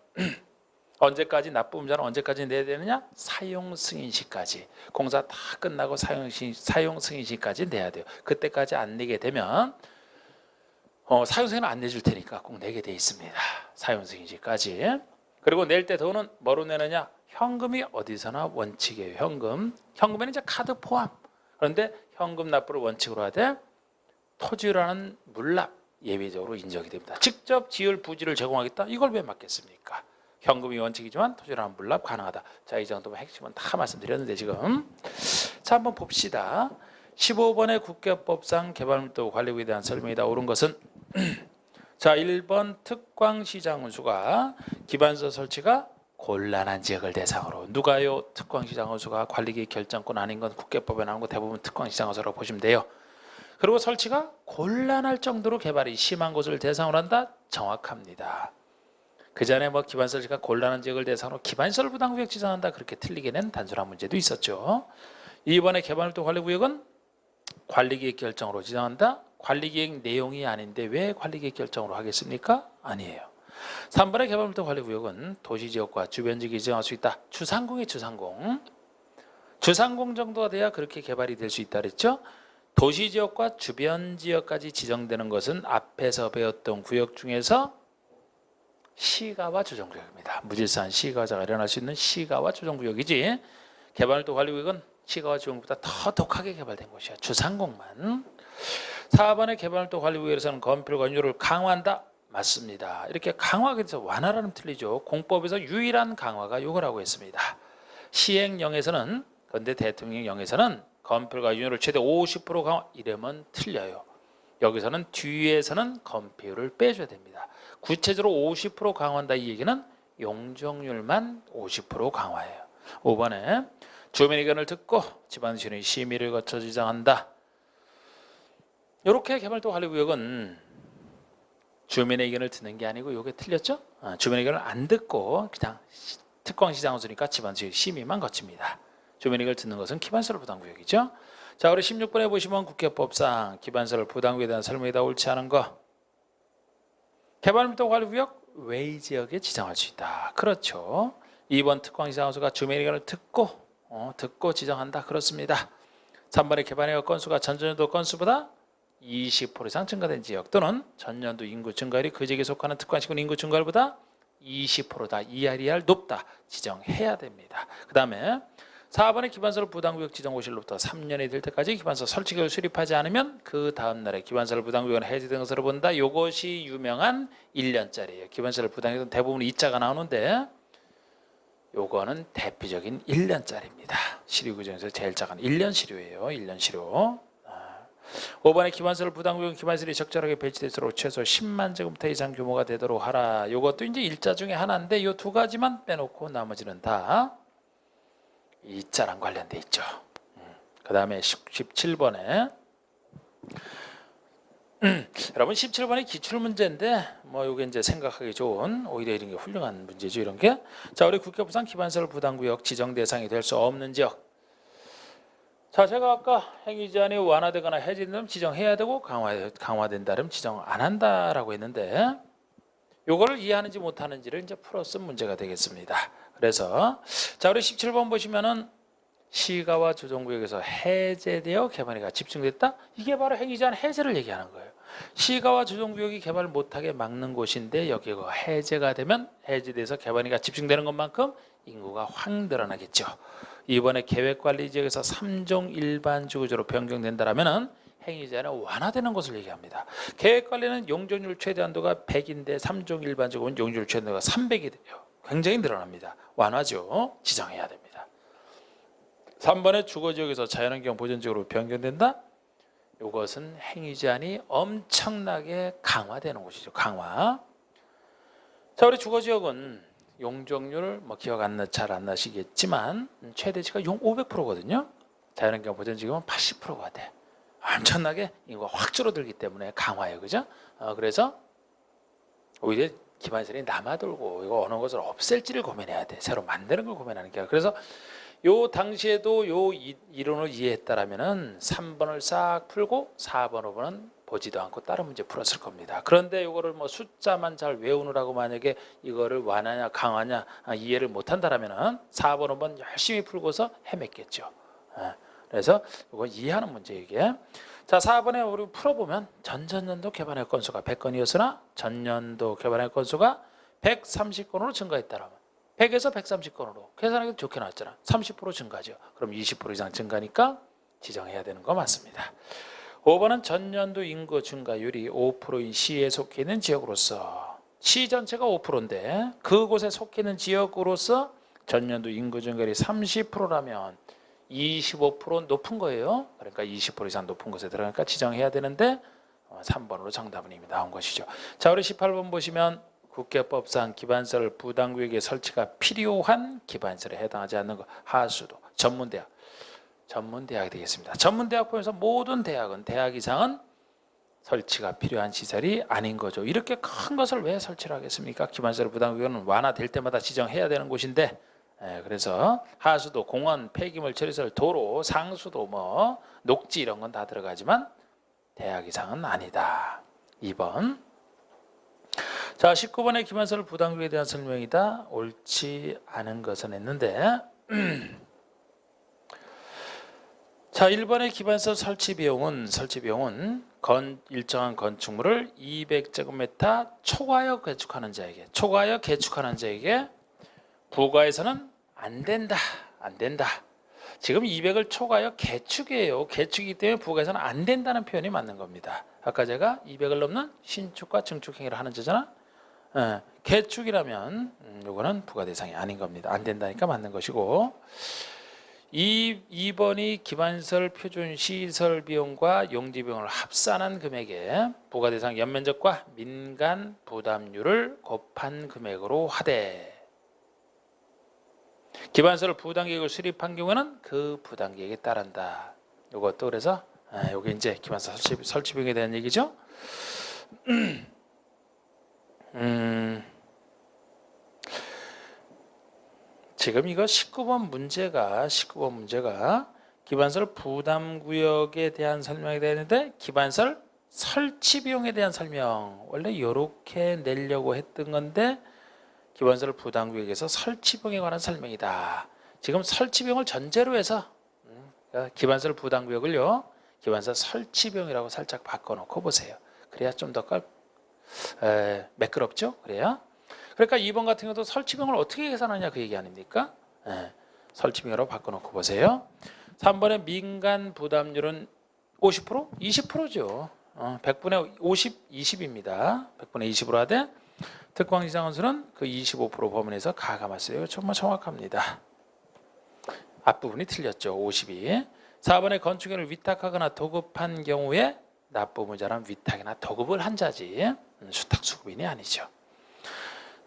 Speaker 1: 언제까지, 납부음자는 언제까지 내야 되느냐? 사용 승인시까지. 공사 다 끝나고 사용 승인시까지 내야 돼요. 그때까지 안 내게 되면 사용 승인은 안 내줄 테니까 꼭 내게 돼 있습니다. 사용 승인시까지. 그리고 낼 때 돈은 뭐로 내느냐? 현금이 어디서나 원칙이에요. 현금에는 이제 카드 포함. 그런데 현금 납부를 원칙으로 하되 토지라는 물납 예외적으로 인정이 됩니다. 직접 지을 부지를 제공하겠다? 이걸 왜 막겠습니까? 현금이 원칙이지만 토지라는 물납 가능하다. 자, 이 정도면 핵심은 다 말씀드렸는데 지금. 자, 한번 봅시다. 15번의 국가법상 개발밀도 관리구에 대한 설명이다. 옳은 것은 자, 1번 특광시장 운수가 기반시설 설치가 곤란한 지역을 대상으로. 누가요? 특광시장 운수가 관리계획 결정권 아닌 건 국계법에 나온 거 대부분 특광시장 운수라고 보시면 돼요. 그리고 설치가 곤란할 정도로 개발이 심한 곳을 대상으로 한다? 정확합니다. 그 전에 뭐 기반시설 설치가 곤란한 지역을 대상으로 기반시설 부담구역 지정한다, 그렇게 틀리게 낸 단순한 문제도 있었죠. 이번에 개발밀도 관리구역은 관리계획 결정으로 지정한다? 관리계획 내용이 아닌데 왜 관리계획 결정으로 하겠습니까? 아니에요. 3번의 개발밀도 관리구역은 도시지역과 주변지역이 지정할 수 있다. 주상공이 주상공 정도가 돼야 그렇게 개발이 될 수 있다 그랬죠. 도시지역과 주변 지역까지 지정되는 것은 앞에서 배웠던 구역 중에서 시가와 조정구역입니다. 무질서한 시가자가 일어날 수 있는 시가와 조정구역이지, 개발도 관리구역은 시가와 조정구역보다 더 독하게 개발된 곳이야. 주상공만. 4번의 개발도 관리구역에서는 건폐율과 윤율을 강화한다. 맞습니다. 이렇게 강화하게 돼서 완화라는 틀리죠. 공법에서 유일한 강화가 이거라고 했습니다. 시행령에서는, 그런데 대통령령에서는 건폐율과 윤율을 최대 50% 강화, 이러면 틀려요. 여기서는 뒤에서는 건폐율을 빼줘야 됩니다. 구체적으로 50% 강화한다 이 얘기는 용적률만 50% 강화해요. 5번에 주민 의견을 듣고 지방시는 심의를 거쳐 지정한다. 이렇게 개발도 관리구역은 주민의 의견을 듣는 게 아니고, 이게 틀렸죠? 주민의 의견을 안 듣고 그냥 특광시장을 쓰니까 지방시 심의만 거칩니다. 주민의 의견을 듣는 것은 기반시설 부담구역이죠. 자, 우리 16번에 보시면 국회법상 기반시설 부담구역에 대한 설명이 다 옳지 않은 거. 개발도 관리구역 외의 지역에 지정할 수 있다. 그렇죠. 2번 특광시장소가 주민의 의견을 듣고 지정한다. 그렇습니다. 3번의 개발의 건수가 전년도 건수보다 20% 이상 증가된 지역, 또는 전년도 인구 증가율이 그 지역에 속하는 특관시군 인구 증가율보다 20%다. ERER 높다. 지정해야 됩니다. 그 다음에 4번의 기반시설 부담구역 지정고시로부터 3년이 될 때까지 기반시설 설치계획을 수립하지 않으면 그 다음 날에 기반시설 부담구역은 해제된 것으로 본다. 이것이 유명한 1년짜리예요. 기반시설 부담구역은 대부분 2자가 나오는데 요거는 대표적인 1년짜리입니다. 시류구 중에서 제일 작은 1년 시류예요. 1년 시류. 5번의 기반시설 부담구역은 기반시설이 적절하게 배치될수록 최소 10만 제곱미터 이상 규모가 되도록 하라. 이것도 이제 1자 중에 하나인데 이 두 가지만 빼놓고 나머지는 다 2자랑 관련돼 있죠. 그 다음에 17번에 여러분 17번이 기출문제인데 뭐 이게 이제 생각하기 좋은, 오히려 이런 게 훌륭한 문제죠. 이런 게. 자, 우리 국회법상 기반시설 부담구역 지정 대상이 될 수 없는 지역. 자, 제가 아까 행위 제한이 완화되거나 해제되면 지정해야 되고 강화된다면 지정 안 한다라고 했는데, 요거를 이해하는지 못하는지를 이제 풀어 쓴 문제가 되겠습니다. 그래서 자, 우리 17번 보시면은 시가와 조정구역에서 해제되어 개발이 집중됐다. 이게 바로 행위 제한 해제를 얘기하는 거예요. 시가와 조정구역이 개발을 못하게 막는 곳인데 여기가 해제가 되면 해제돼서 개발이 집중되는 것만큼 인구가 확 늘어나겠죠. 이번에 계획관리지역에서 3종 일반주거지로 변경된다라면은 행위 제한은 완화되는 것을 얘기합니다. 계획관리는 용적률 최대 한도가 100인데 3종 일반주거는 용적률 최대 한도가 300이 돼요. 굉장히 늘어납니다. 완화죠. 지정해야 됩니다. 3번에 주거지역에서 자연환경 보전지역으로 변경된다. 이것은 행위 제한이 엄청나게 강화되는 곳이죠. 강화. 자, 우리 주거지역은 용적률 기억 잘 안 나시겠지만 최대치가 500%거든요. 자연환경 보전지역은 80%가 돼. 엄청나게 인구가 확 줄어들기 때문에 강화예요. 그죠? 그래서 오히려 기반시설이 남아돌고 이거 어느 것을 없앨지를 고민해야 돼. 새로 만드는 걸 고민하는 게. 그래서 요 당시에도 요 이론을 이해했다라면은 3번을 싹 풀고 4번, 5번은 보지도 않고 다른 문제 풀었을 겁니다. 그런데 이거를 숫자만 잘 외우느라고 만약에 이거를 완화냐 강화냐 이해를 못한다라면은 4번, 5번 열심히 풀고서 헤맸겠죠. 그래서 이거 이해하는 문제 이게. 자, 4번에 우리 풀어보면 전년도 개발할 건수가 100건이었으나 전년도 개발할 건수가 130건으로 증가했다라면 100에서 130건으로 계산하기 좋게 나왔잖아. 30% 증가죠. 그럼 20% 이상 증가니까 지정해야 되는 거 맞습니다. 5번은 전년도 인구 증가율이 5%인 시에 속해 있는 지역으로서, 시 전체가 5%인데 그곳에 속해 있는 지역으로서 전년도 인구 증가율이 30%라면 25% 높은 거예요. 그러니까 20% 이상 높은 곳에 들어가니까 지정해야 되는데 3번으로 정답은 이미 나온 것이죠. 자, 우리 18번 보시면 국회법상 기반시설 부담구역의 설치가 필요한 기반시설에 해당하지 않는 것. 하수도, 전문대학이 되겠습니다. 전문대학 포함해서 모든 대학은 대학 이상은 설치가 필요한 시설이 아닌 거죠. 이렇게 큰 것을 왜 설치를 하겠습니까? 기반시설 부담구역은 완화될 때마다 지정해야 되는 곳인데, 그래서 하수도, 공원, 폐기물 처리시설, 도로, 상수도, 녹지 이런 건 다 들어가지만 대학 이상은 아니다. 2번. 자, 19번의 기반시설 부담구역에 대한 설명이다. 옳지 않은 것은 했는데 자, 1번의 기반서 설치 비용은 일정한 건축물을 200제곱미터 초과하여 개축하는 자에게 부과해서는 안 된다. 지금 200을 초과하여 개축이에요. 개축이기 때문에 부과해서는 안 된다는 표현이 맞는 겁니다. 아까 제가 200을 넘는 신축과 증축 행위를 하는 자잖아. 개축이라면 이거는 부과 대상이 아닌 겁니다. 안 된다니까 맞는 것이고, 2번이 기반설 표준 시설 비용과 용지 비용을 합산한 금액에 부과 대상 연면적과 민간 부담률을 곱한 금액으로 하되, 기반설 부담 계획을 수립한 경우에는 그 부담 계획에 따른다. 이것도 그래서 여기 이제 기반설 설치 비용에 대한 얘기죠. 지금 이거 19번 문제가 기반설 부담구역에 대한 설명이 되는데, 기반설 설치 비용에 대한 설명 원래 이렇게 내려고 했던 건데, 기반설 부담구역에서 설치 비용에 관한 설명이다. 지금 설치 비용을 전제로 해서 기반설 부담구역을요, 기반설 설치 비용이라고 살짝 바꿔놓고 보세요. 그래야 좀 더 매끄럽죠. 그러니까 2번 같은 경우도 설치 비용을 어떻게 계산하냐 그 얘기 아닙니까? 설치 비용으로 바꿔놓고 보세요. 3번의 민간 부담률은 50%? 20%죠. 100분의 50, 20입니다. 100분의 20으로 하되, 특광지상원수는 그 25% 범위에서 가감했어요. 정말 정확합니다. 앞부분이 틀렸죠. 52. 4번의 건축행위를 위탁하거나 도급한 경우에 납부무자는 위탁이나 도급을 한 자지 수탁수급인이 아니죠.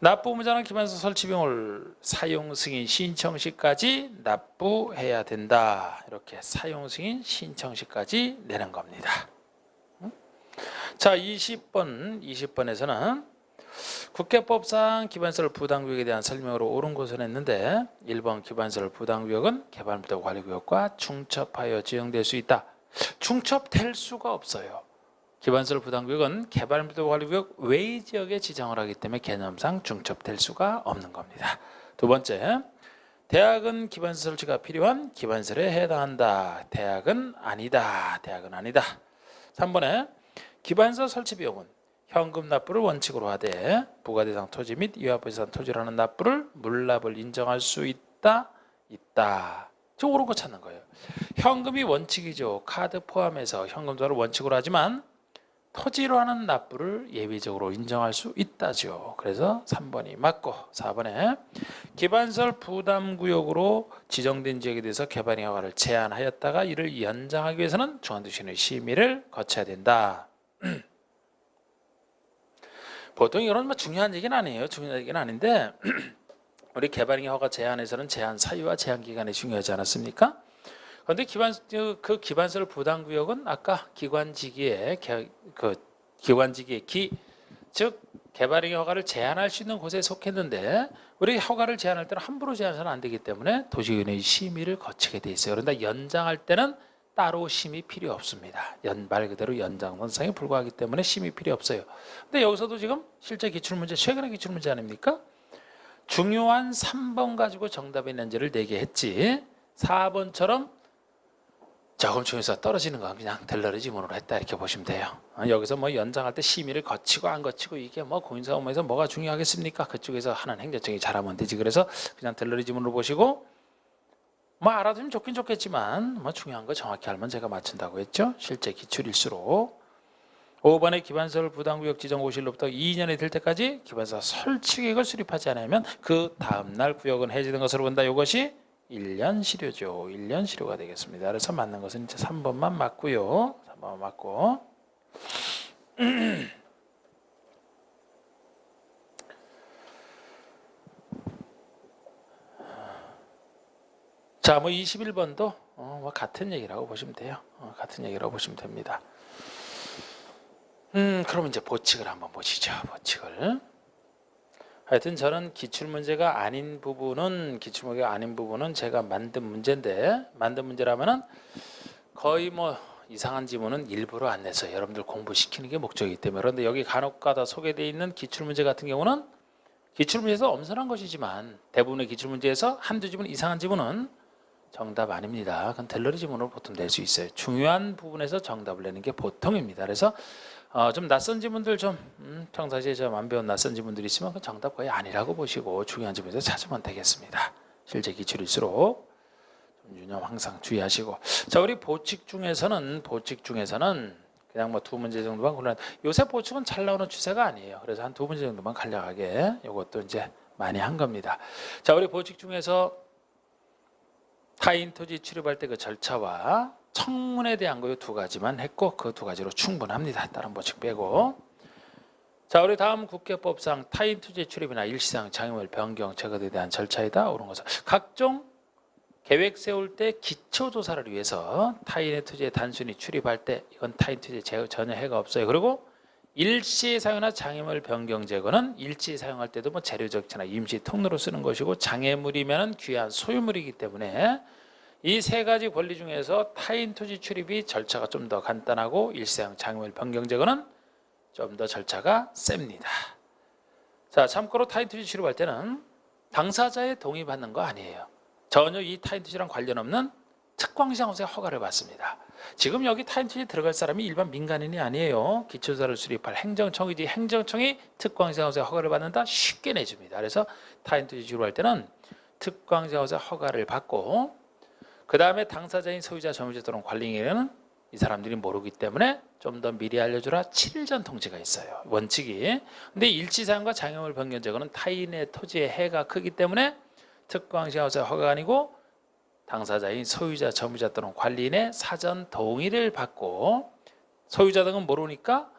Speaker 1: 납부무자는 기반서 설치 비용을 사용 승인 신청 시까지 납부해야 된다. 이렇게 사용 승인 신청 시까지 내는 겁니다. 자, 20번에서는 국회법상 기반설 부담구역에 대한 설명으로 옳은 것을 했는데, 1번 기반설 부담구역은 개발부도 관리구역과 중첩하여 지정될 수 있다. 중첩될 수가 없어요. 기반설 부담구역은 개발부도 관리구역 외의 지역에 지정을 하기 때문에 개념상 중첩될 수가 없는 겁니다. 두 번째, 대학은 기반설 설치가 필요한 기반설에 해당한다. 대학은 아니다. 3번에 기반설 설치 비용은 현금 납부를 원칙으로 하되 부과대상 토지 및 이화부지산 토지라는 납부를 물납을 인정할 수 있다. 저 옳은 거 찾는 거예요. 현금이 원칙이죠. 카드 포함해서 현금자를 원칙으로 하지만 토지로 하는 납부를 예외적으로 인정할 수 있다죠. 그래서 3번이 맞고, 4번에 기반설 부담구역으로 지정된 지역에 대해서 개발의 허가를 제한하였다가 이를 연장하기 위해서는 중앙도시의 심의를 거쳐야 된다. 보통 이런 중요한 얘기는 아니에요. 중요한 얘기는 아닌데 우리 개발행위 허가 제한에서는 제한 사유와 제한 기간이 중요하지 않았습니까? 그런데 기반설 부담구역은 아까 기관지기에 즉 개발행위 허가를 제한할 수 있는 곳에 속했는데, 우리 허가를 제한할 때는 함부로 제한해서는 안 되기 때문에 도시위원회의 심의를 거치게 돼 있어요. 그런데 연장할 때는 따로 심의 필요 없습니다. 말 그대로 연장선상에 불과하기 때문에 심의 필요 없어요. 근데 여기서도 지금 실제 기출문제, 최근의 기출문제 아닙니까? 중요한 3번 가지고 정답이 있는지를 내게 했지, 4번처럼 조금 중에서 떨어지는 건 그냥 델러리 지문으로 했다 이렇게 보시면 돼요. 여기서 뭐 연장할 때 심의를 거치고 안 거치고 이게 뭐 공인사업에서 뭐가 중요하겠습니까? 그쪽에서 하는 행정청이 잘하면 되지. 그래서 그냥 델러리 지문으로 보시고 뭐 알아두면 좋긴 좋겠지만 뭐 중요한 거 정확히 알면 제가 맞춘다고 했죠. 실제 기출일수록. 5번의 기반설 부담구역 지정 고시일로부터 2년이 될 때까지 기반서 설치 계획을 수립하지 않으면 그 다음날 구역은 해제된 것으로 본다. 이것이 1년 실효죠. 1년 실효가 되겠습니다. 그래서 맞는 것은 이제 3번만 맞고요. 3번만 맞고. 자, 뭐 21번도 뭐 같은 얘기라고 보시면 돼요. 같은 얘기라고 보시면 됩니다. 그럼 이제 보칙을 한번 보시죠. 보칙을. 하여튼 저는 기출문제가 아닌 부분은 제가 만든 문제인데, 만든 문제라면은 거의 뭐 이상한 지문은 일부러 안 내서 여러분들 공부시키는 게 목적이기 때문에. 그런데 여기 간혹가다 소개되어 있는 기출문제 같은 경우는 기출문제에서 엄선한 것이지만 대부분의 기출문제에서 한두 지문 이상한 지문은 정답 아닙니다. 그건 델러리 지문으로 보통 낼 수 있어요. 중요한 부분에서 정답을 내는 게 보통입니다. 그래서 좀 낯선 지문들 좀 평상시에 좀 안 배운 낯선 지문들이 있으면 그 정답 거의 아니라고 보시고 중요한 지문에서 찾으면 되겠습니다. 실제 기출일수록 좀 유념 항상 주의하시고. 자, 우리 보칙 중에서는 그냥 뭐 두 문제 정도만 골라. 요새 보칙은 잘 나오는 추세가 아니에요. 그래서 한 두 문제 정도만 간략하게 이것도 이제 많이 한 겁니다. 자, 우리 보칙 중에서 타인 토지 출입할 때 그 절차와 청문에 대한 거 이 두 가지만 했고 그 두 가지로 충분합니다. 다른 보칙 빼고. 자, 우리 다음 국회법상 타인 토지 출입이나 일시상 장애물 변경 제거에 대한 절차이다. 옳은 것은 각종 계획 세울 때 기초조사를 위해서 타인의 토지에 단순히 출입할 때 이건 타인 토지에 전혀 해가 없어요. 그리고 일시 사용이나 장애물 변경 제거는 일시 사용할 때도 뭐 재료적지나 임시 통로로 쓰는 것이고 장애물이면 귀한 소유물이기 때문에 이 세 가지 권리 중에서 타인 토지 출입이 절차가 좀 더 간단하고 일시 사용 장애물 변경 제거는 좀 더 절차가 셉니다. 자, 참고로 타인 토지 출입할 때는 당사자의 동의 받는 거 아니에요. 전혀 이 타인 토지랑 관련 없는 특광시장업소의 허가를 받습니다. 지금 여기 타인 토지에 들어갈 사람이 일반 민간인이 아니에요. 기초조사를 수립할 행정청이지 행정청이 특광시장업소의 허가를 받는다 쉽게 내줍니다. 그래서 타인 토지 출입할 때는 특광시장업소의 허가를 받고 그 다음에 당사자인 소유자, 점유자 또는 관리인에게는 이 사람들이 모르기 때문에 좀 더 미리 알려주라 7일 전 통지가 있어요. 원칙이. 근데 일시사용과 장애물 변경 제거는 타인의 토지에 해가 크기 때문에 특광시장업소의 허가가 아니고 당사자인 소유자, 점유자 또는 관리인의 사전 동의를 받고 소유자 등은 모르니까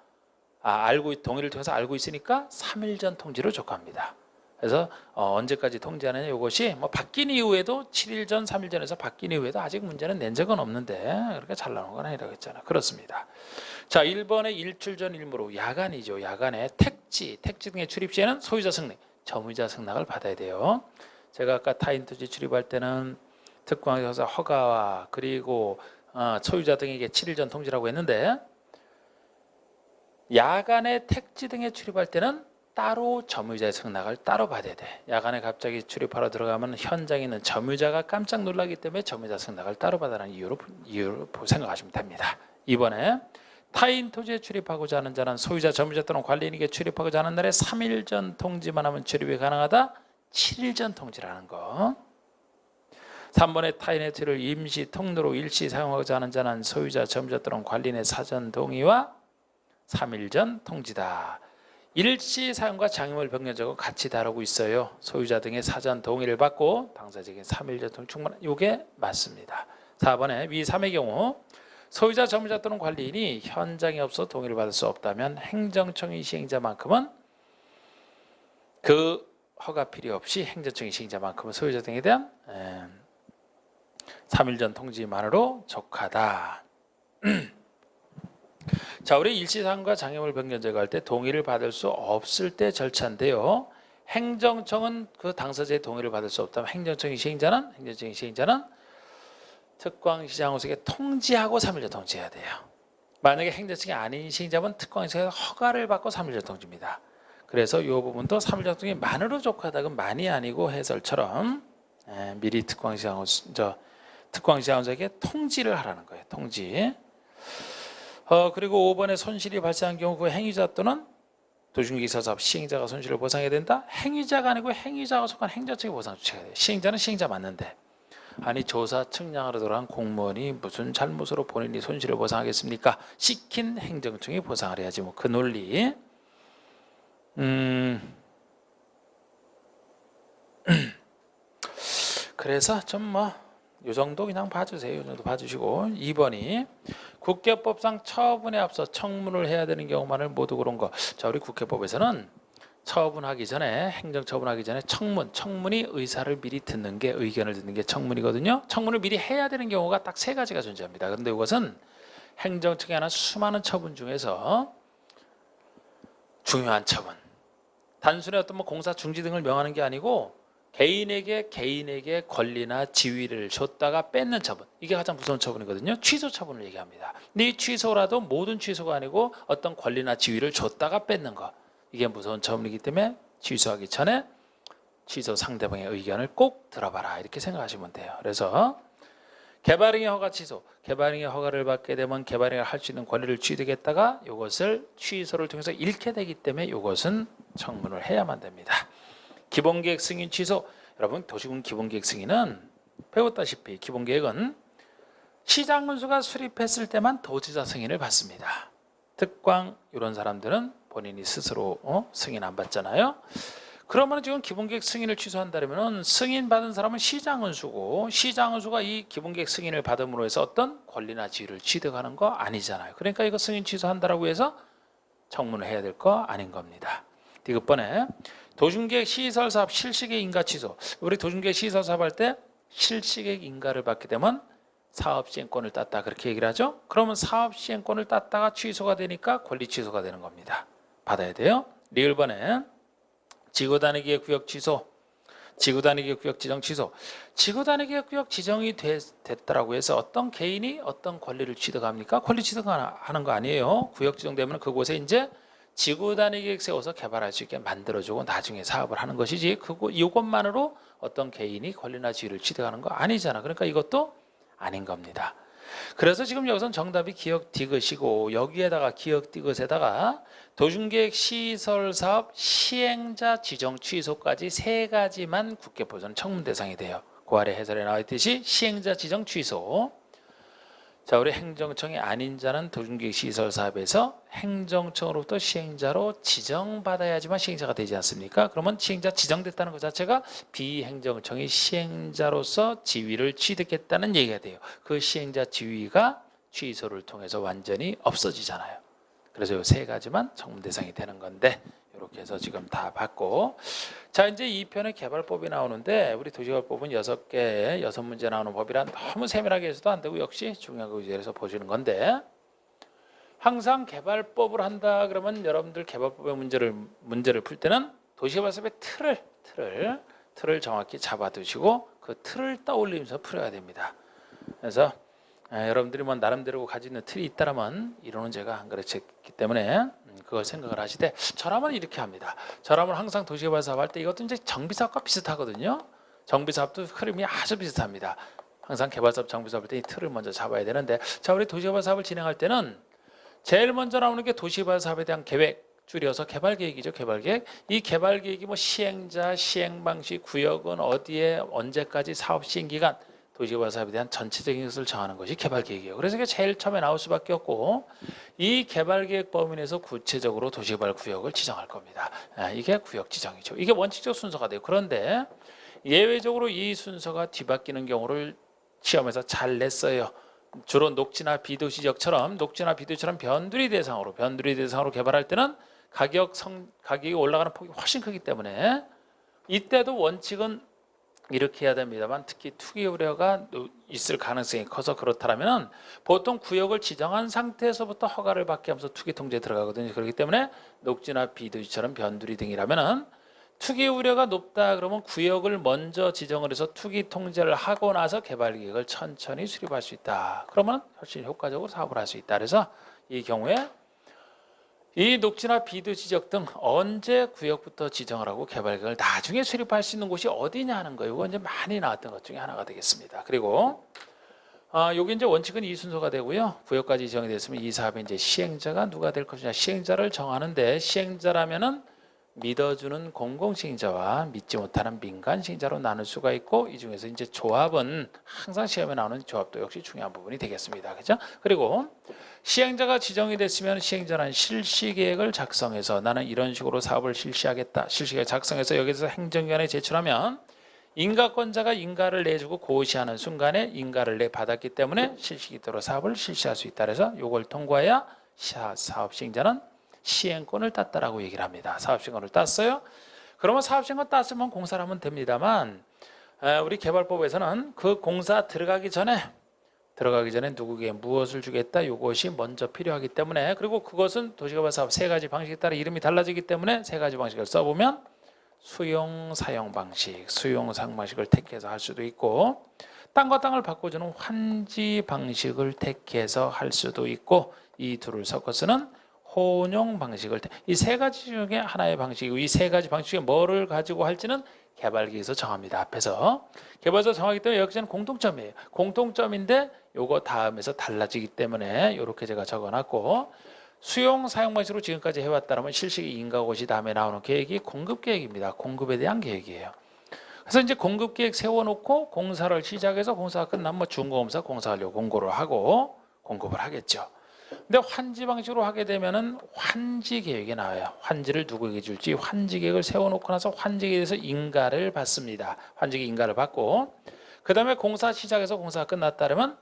Speaker 1: 동의를 통해서 알고 있으니까 3일 전 통지로 족합니다. 그래서 언제까지 통지하느냐 이것이 뭐 바뀐 이후에도 7일 전, 3일 전에서 바뀐 이후에도 아직 문제는 낸 적은 없는데 그렇게 잘 나오는 건 아니라고 했잖아. 그렇습니다. 자, 1번에 일출 전 일무로 야간이죠. 야간에 택지 등의 출입 시에는 소유자 승낙, 점유자 승낙을 받아야 돼요. 제가 아까 타인 토지 출입할 때는 특광시장업소 허가와 그리고 소유자 등에게 7일 전 통지라고 했는데 야간에 택지 등에 출입할 때는 따로 점유자의 승낙을 따로 받아야 돼. 야간에 갑자기 출입하러 들어가면 현장에 있는 점유자가 깜짝 놀라기 때문에 점유자 승낙을 따로 받아라는 이유로 생각하시면 됩니다. 이번에 타인 토지에 출입하고자 하는 자는 소유자, 점유자 또는 관리인에게 출입하고자 하는 날에 3일 전 통지만 하면 출입이 가능하다. 7일 전 통지라는 거. 3번에 타인의 토지를 임시 통로로 일시 사용하고자 하는 자는 소유자, 점유자 또는 관리인의 사전 동의와 3일 전 통지다. 일시 사용과 장애물 변경 제거 같이 다루고 있어요. 소유자 등의 사전 동의를 받고 당사자에게 3일 전 통지 충분한 이게 맞습니다. 4번에 위 3의 경우 소유자, 점유자 또는 관리인이 현장에 없어 동의를 받을 수 없다면 행정청이 시행자만큼은 그 허가 필요 없이 행정청이 시행자만큼은 소유자 등에 대한 3일 전 통지만으로 족하다. 자, 우리 일시사용과 장애물 변경 제거할 때 동의를 받을 수 없을 때 절차인데요. 행정청은 그 당사자의 동의를 받을 수 없다면 행정청이 시행자는 특광시장업소에게 통지하고 3일 전 통지해야 돼요. 만약에 행정청이 아닌 시행자면 특광시장에서 허가를 받고 3일 전 통지입니다. 그래서 이 부분도 3일 전 통지만으로 족하다. 그건 만이 아니고 해설처럼 미리 특광시장업소에게 통지를 하라는 거예요. 통지. 그리고 5번에 손실이 발생한 경우 그 행위자 또는 도중기사 사업 시행자가 손실을 보상해야 된다. 행위자가 아니고 행위자가 속한 행정청이 보상 조치해야 돼요. 시행자는 시행자 맞는데 아니 조사 측량하러 들어간 공무원이 무슨 잘못으로 본인이 손실을 보상하겠습니까? 시킨 행정청이 보상을 해야지 뭐 그 논리. 그래서 좀 요 정도 그냥 봐주세요. 요 정도 봐주시고 2번이 국회법상 처분에 앞서 청문을 해야 되는 경우만을 모두 그런 거. 자, 우리 국회법에서는 처분하기 전에 행정처분하기 전에 청문이 의사를 미리 듣는 게 의견을 듣는 게 청문이거든요. 청문을 미리 해야 되는 경우가 딱 세 가지가 존재합니다. 그런데 이것은 행정청이 하는 수많은 처분 중에서 중요한 처분. 단순히 어떤 공사 중지 등을 명하는 게 아니고 개인에게 권리나 지위를 줬다가 뺏는 처분. 이게 가장 무서운 처분이거든요. 취소 처분을 얘기합니다. 근데 이 취소라도 모든 취소가 아니고 어떤 권리나 지위를 줬다가 뺏는 거. 이게 무서운 처분이기 때문에 취소하기 전에 취소 상대방의 의견을 꼭 들어봐라. 이렇게 생각하시면 돼요. 그래서 개발행위 허가 취소. 개발행위 허가를 받게 되면 개발행위를 할 수 있는 권리를 취득했다가 이것을 취소를 통해서 잃게 되기 때문에 이것은 청문을 해야만 됩니다. 기본계획 승인 취소. 여러분 도시군 기본계획 승인은 배웠다시피 기본계획은 시장군수가 수립했을 때만 도지사 승인을 받습니다. 특광 이런 사람들은 본인이 스스로 승인 안 받잖아요. 그러면 지금 기본계획 승인을 취소한다면 승인 받은 사람은 시장군수고 시장군수가 이 기본계획 승인을 받음으로 해서 어떤 권리나 지위를 취득하는 거 아니잖아요. 그러니까 이거 승인 취소한다라고 해서 청문을 해야 될 거 아닌 겁니다. 디귿번에 도심계획 시설사업 실시계획 인가 취소. 우리 도심계획 시설사업 할 때 실시계획 인가를 받게 되면 사업시행권을 땄다 그렇게 얘기를 하죠. 그러면 사업시행권을 땄다가 취소가 되니까 권리 취소가 되는 겁니다. 받아야 돼요. 리을번에 지구단위기획 구역 취소. 지구단위기획 구역 지정 취소. 지구단위기획 구역 지정이 됐다라고 해서 어떤 개인이 어떤 권리를 취득합니까? 권리 취득하는 거 아니에요. 구역 지정되면 그곳에 이제 지구단위계획 세워서 개발할 수 있게 만들어주고 나중에 사업을 하는 것이지 이것만으로 어떤 개인이 권리나 지위를 취득하는 거 아니잖아. 그러니까 이것도 아닌 겁니다. 그래서 지금 여기서는 정답이 기역 디귿이고 여기에다가 기역 디귿에다가 도심계획 시설사업 시행자 지정 취소까지 세 가지만 국회 보전 청문 대상이 돼요. 그 아래 해설에 나와 있듯이 시행자 지정 취소. 자, 우리 행정청이 아닌 자는 도심계획 시설사업에서 행정청으로부터 시행자로 지정받아야지만 시행자가 되지 않습니까? 그러면 시행자 지정됐다는 것 자체가 비행정청이 시행자로서 지위를 취득했다는 얘기가 돼요. 그 시행자 지위가 취소를 통해서 완전히 없어지잖아요. 그래서 이 세 가지만 청문 대상이 되는 건데 이렇게 해서 지금 다 봤고, 자 이제 2편의 개발법이 나오는데 우리 도시개발법은 6개 6문제 나오는 법이라 너무 세밀하게 해서도 안 되고 역시 중요한 의제에서 보시는 건데, 항상 개발법을 한다 그러면 여러분들 개발법의 문제를 풀 때는 도시개발법의 틀을 정확히 잡아두시고 그 틀을 떠올리면서 풀어야 됩니다. 그래서 여러분들이 뭐 나름대로 가지고 있는 틀이 있다면 이론은 제가 안 가르쳤기 때문에 그걸 생각을 하시되, 저라면 이렇게 합니다. 저라면 항상 도시개발 사업 할 때 이것도 이제 정비사업과 비슷하거든요. 정비사업도 흐름이 아주 비슷합니다. 항상 개발사업, 정비사업 할 때 이 틀을 먼저 잡아야 되는데, 자 우리 도시개발 사업을 진행할 때는 제일 먼저 나오는 게 도시개발 사업에 대한 계획, 줄여서 개발계획이죠. 개발계획. 이 개발계획이 뭐 시행자, 시행방식, 구역은 어디에 언제까지 사업 시행기간, 도시개발 사업에 대한 전체적인 것을 정하는 것이 개발계획이에요. 그래서 이게 제일 처음에 나올 수밖에 없고, 이 개발계획 범위 내에서 구체적으로 도시개발 구역을 지정할 겁니다. 이게 구역 지정이죠. 이게 원칙적 순서가 돼요. 그런데 예외적으로 이 순서가 뒤바뀌는 경우를 시험에서 잘 냈어요. 주로 녹지나 비도시 지역처럼 변두리 대상으로 개발할 때는 가격이 올라가는 폭이 훨씬 크기 때문에 이때도 원칙은 이렇게 해야 됩니다만, 특히 투기 우려가 있을 가능성이 커서 그렇다면 보통 구역을 지정한 상태에서부터 허가를 받게 하면서 투기 통제에 들어가거든요. 그렇기 때문에 녹지나 비도시처럼 변두리 등이라면 투기 우려가 높다 그러면 구역을 먼저 지정을 해서 투기 통제를 하고 나서 개발 계획을 천천히 수립할 수 있다. 그러면 훨씬 효과적으로 사업을 할 수 있다. 그래서 이 경우에 이 녹지나 비도시 지역 등 언제 구역부터 지정을 하고 개발 계획을 나중에 수립할 수 있는 곳이 어디냐 하는 거예요. 이거 이제 많이 나왔던 것 중에 하나가 되겠습니다. 그리고 여기 이제 원칙은 이 순서가 되고요. 구역까지 지정이 됐으면 이 사업의 이제 시행자가 누가 될 것이냐, 시행자를 정하는데, 시행자라면은 믿어주는 공공시행자와 믿지 못하는 민간시행자로 나눌 수가 있고, 이 중에서 이제 조합은 항상 시험에 나오는 조합도 역시 중요한 부분이 되겠습니다. 그죠? 그리고 시행자가 지정이 됐으면 시행자는 실시계획을 작성해서 나는 이런 식으로 사업을 실시하겠다. 실시계획 작성해서 여기서 행정기관에 제출하면 인가권자가 인가를 내주고 고시하는 순간에 인가를 내받았기 때문에 실시기도로 사업을 실시할 수 있다. 그래서 이걸 통과해야 사업 시행자는 시행권을 땄다라고 얘기를 합니다. 사업시행권을 땄어요. 그러면 사업시행권 땄으면 공사를 하면 됩니다만, 우리 개발법에서는 그 공사 들어가기 전에 누구에게 무엇을 주겠다, 이것이 먼저 필요하기 때문에, 그리고 그것은 도시개발 사업 세 가지 방식에 따라 이름이 달라지기 때문에 세 가지 방식을 써보면 수용 사용 방식을 택해서 할 수도 있고, 땅과 땅을 바꿔주는 환지 방식을 택해서 할 수도 있고, 이 둘을 섞어 쓰는 혼용 방식을 이 세 가지 중에 하나의 방식이고 이 세 가지 방식 중에 뭐를 가지고 할지는 개발계획에서 정합니다. 앞에서 개발에서 정하기 때문에 여기서는 공통점이에요. 공통점인데 요거 다음에서 달라지기 때문에 이렇게 제가 적어놨고 수용 사용 방식으로 지금까지 해왔다면 실시기 인가고시 다음에 나오는 계획이 공급 계획입니다. 공급에 대한 계획이에요. 그래서 이제 공급 계획 세워놓고 공사를 시작해서 공사가 끝나면 뭐 준공검사 공사하려고 공고를 하고 공급을 하겠죠. 근데 환지 방식으로 하게 되면은 환지 계획이 나와요. 환지를 누구에게 줄지 환지 계획을 세워놓고 나서 환지 계획에서 인가를 받습니다. 환지 계획 인가를 받고 그 다음에 공사 시작해서 공사가 끝났다면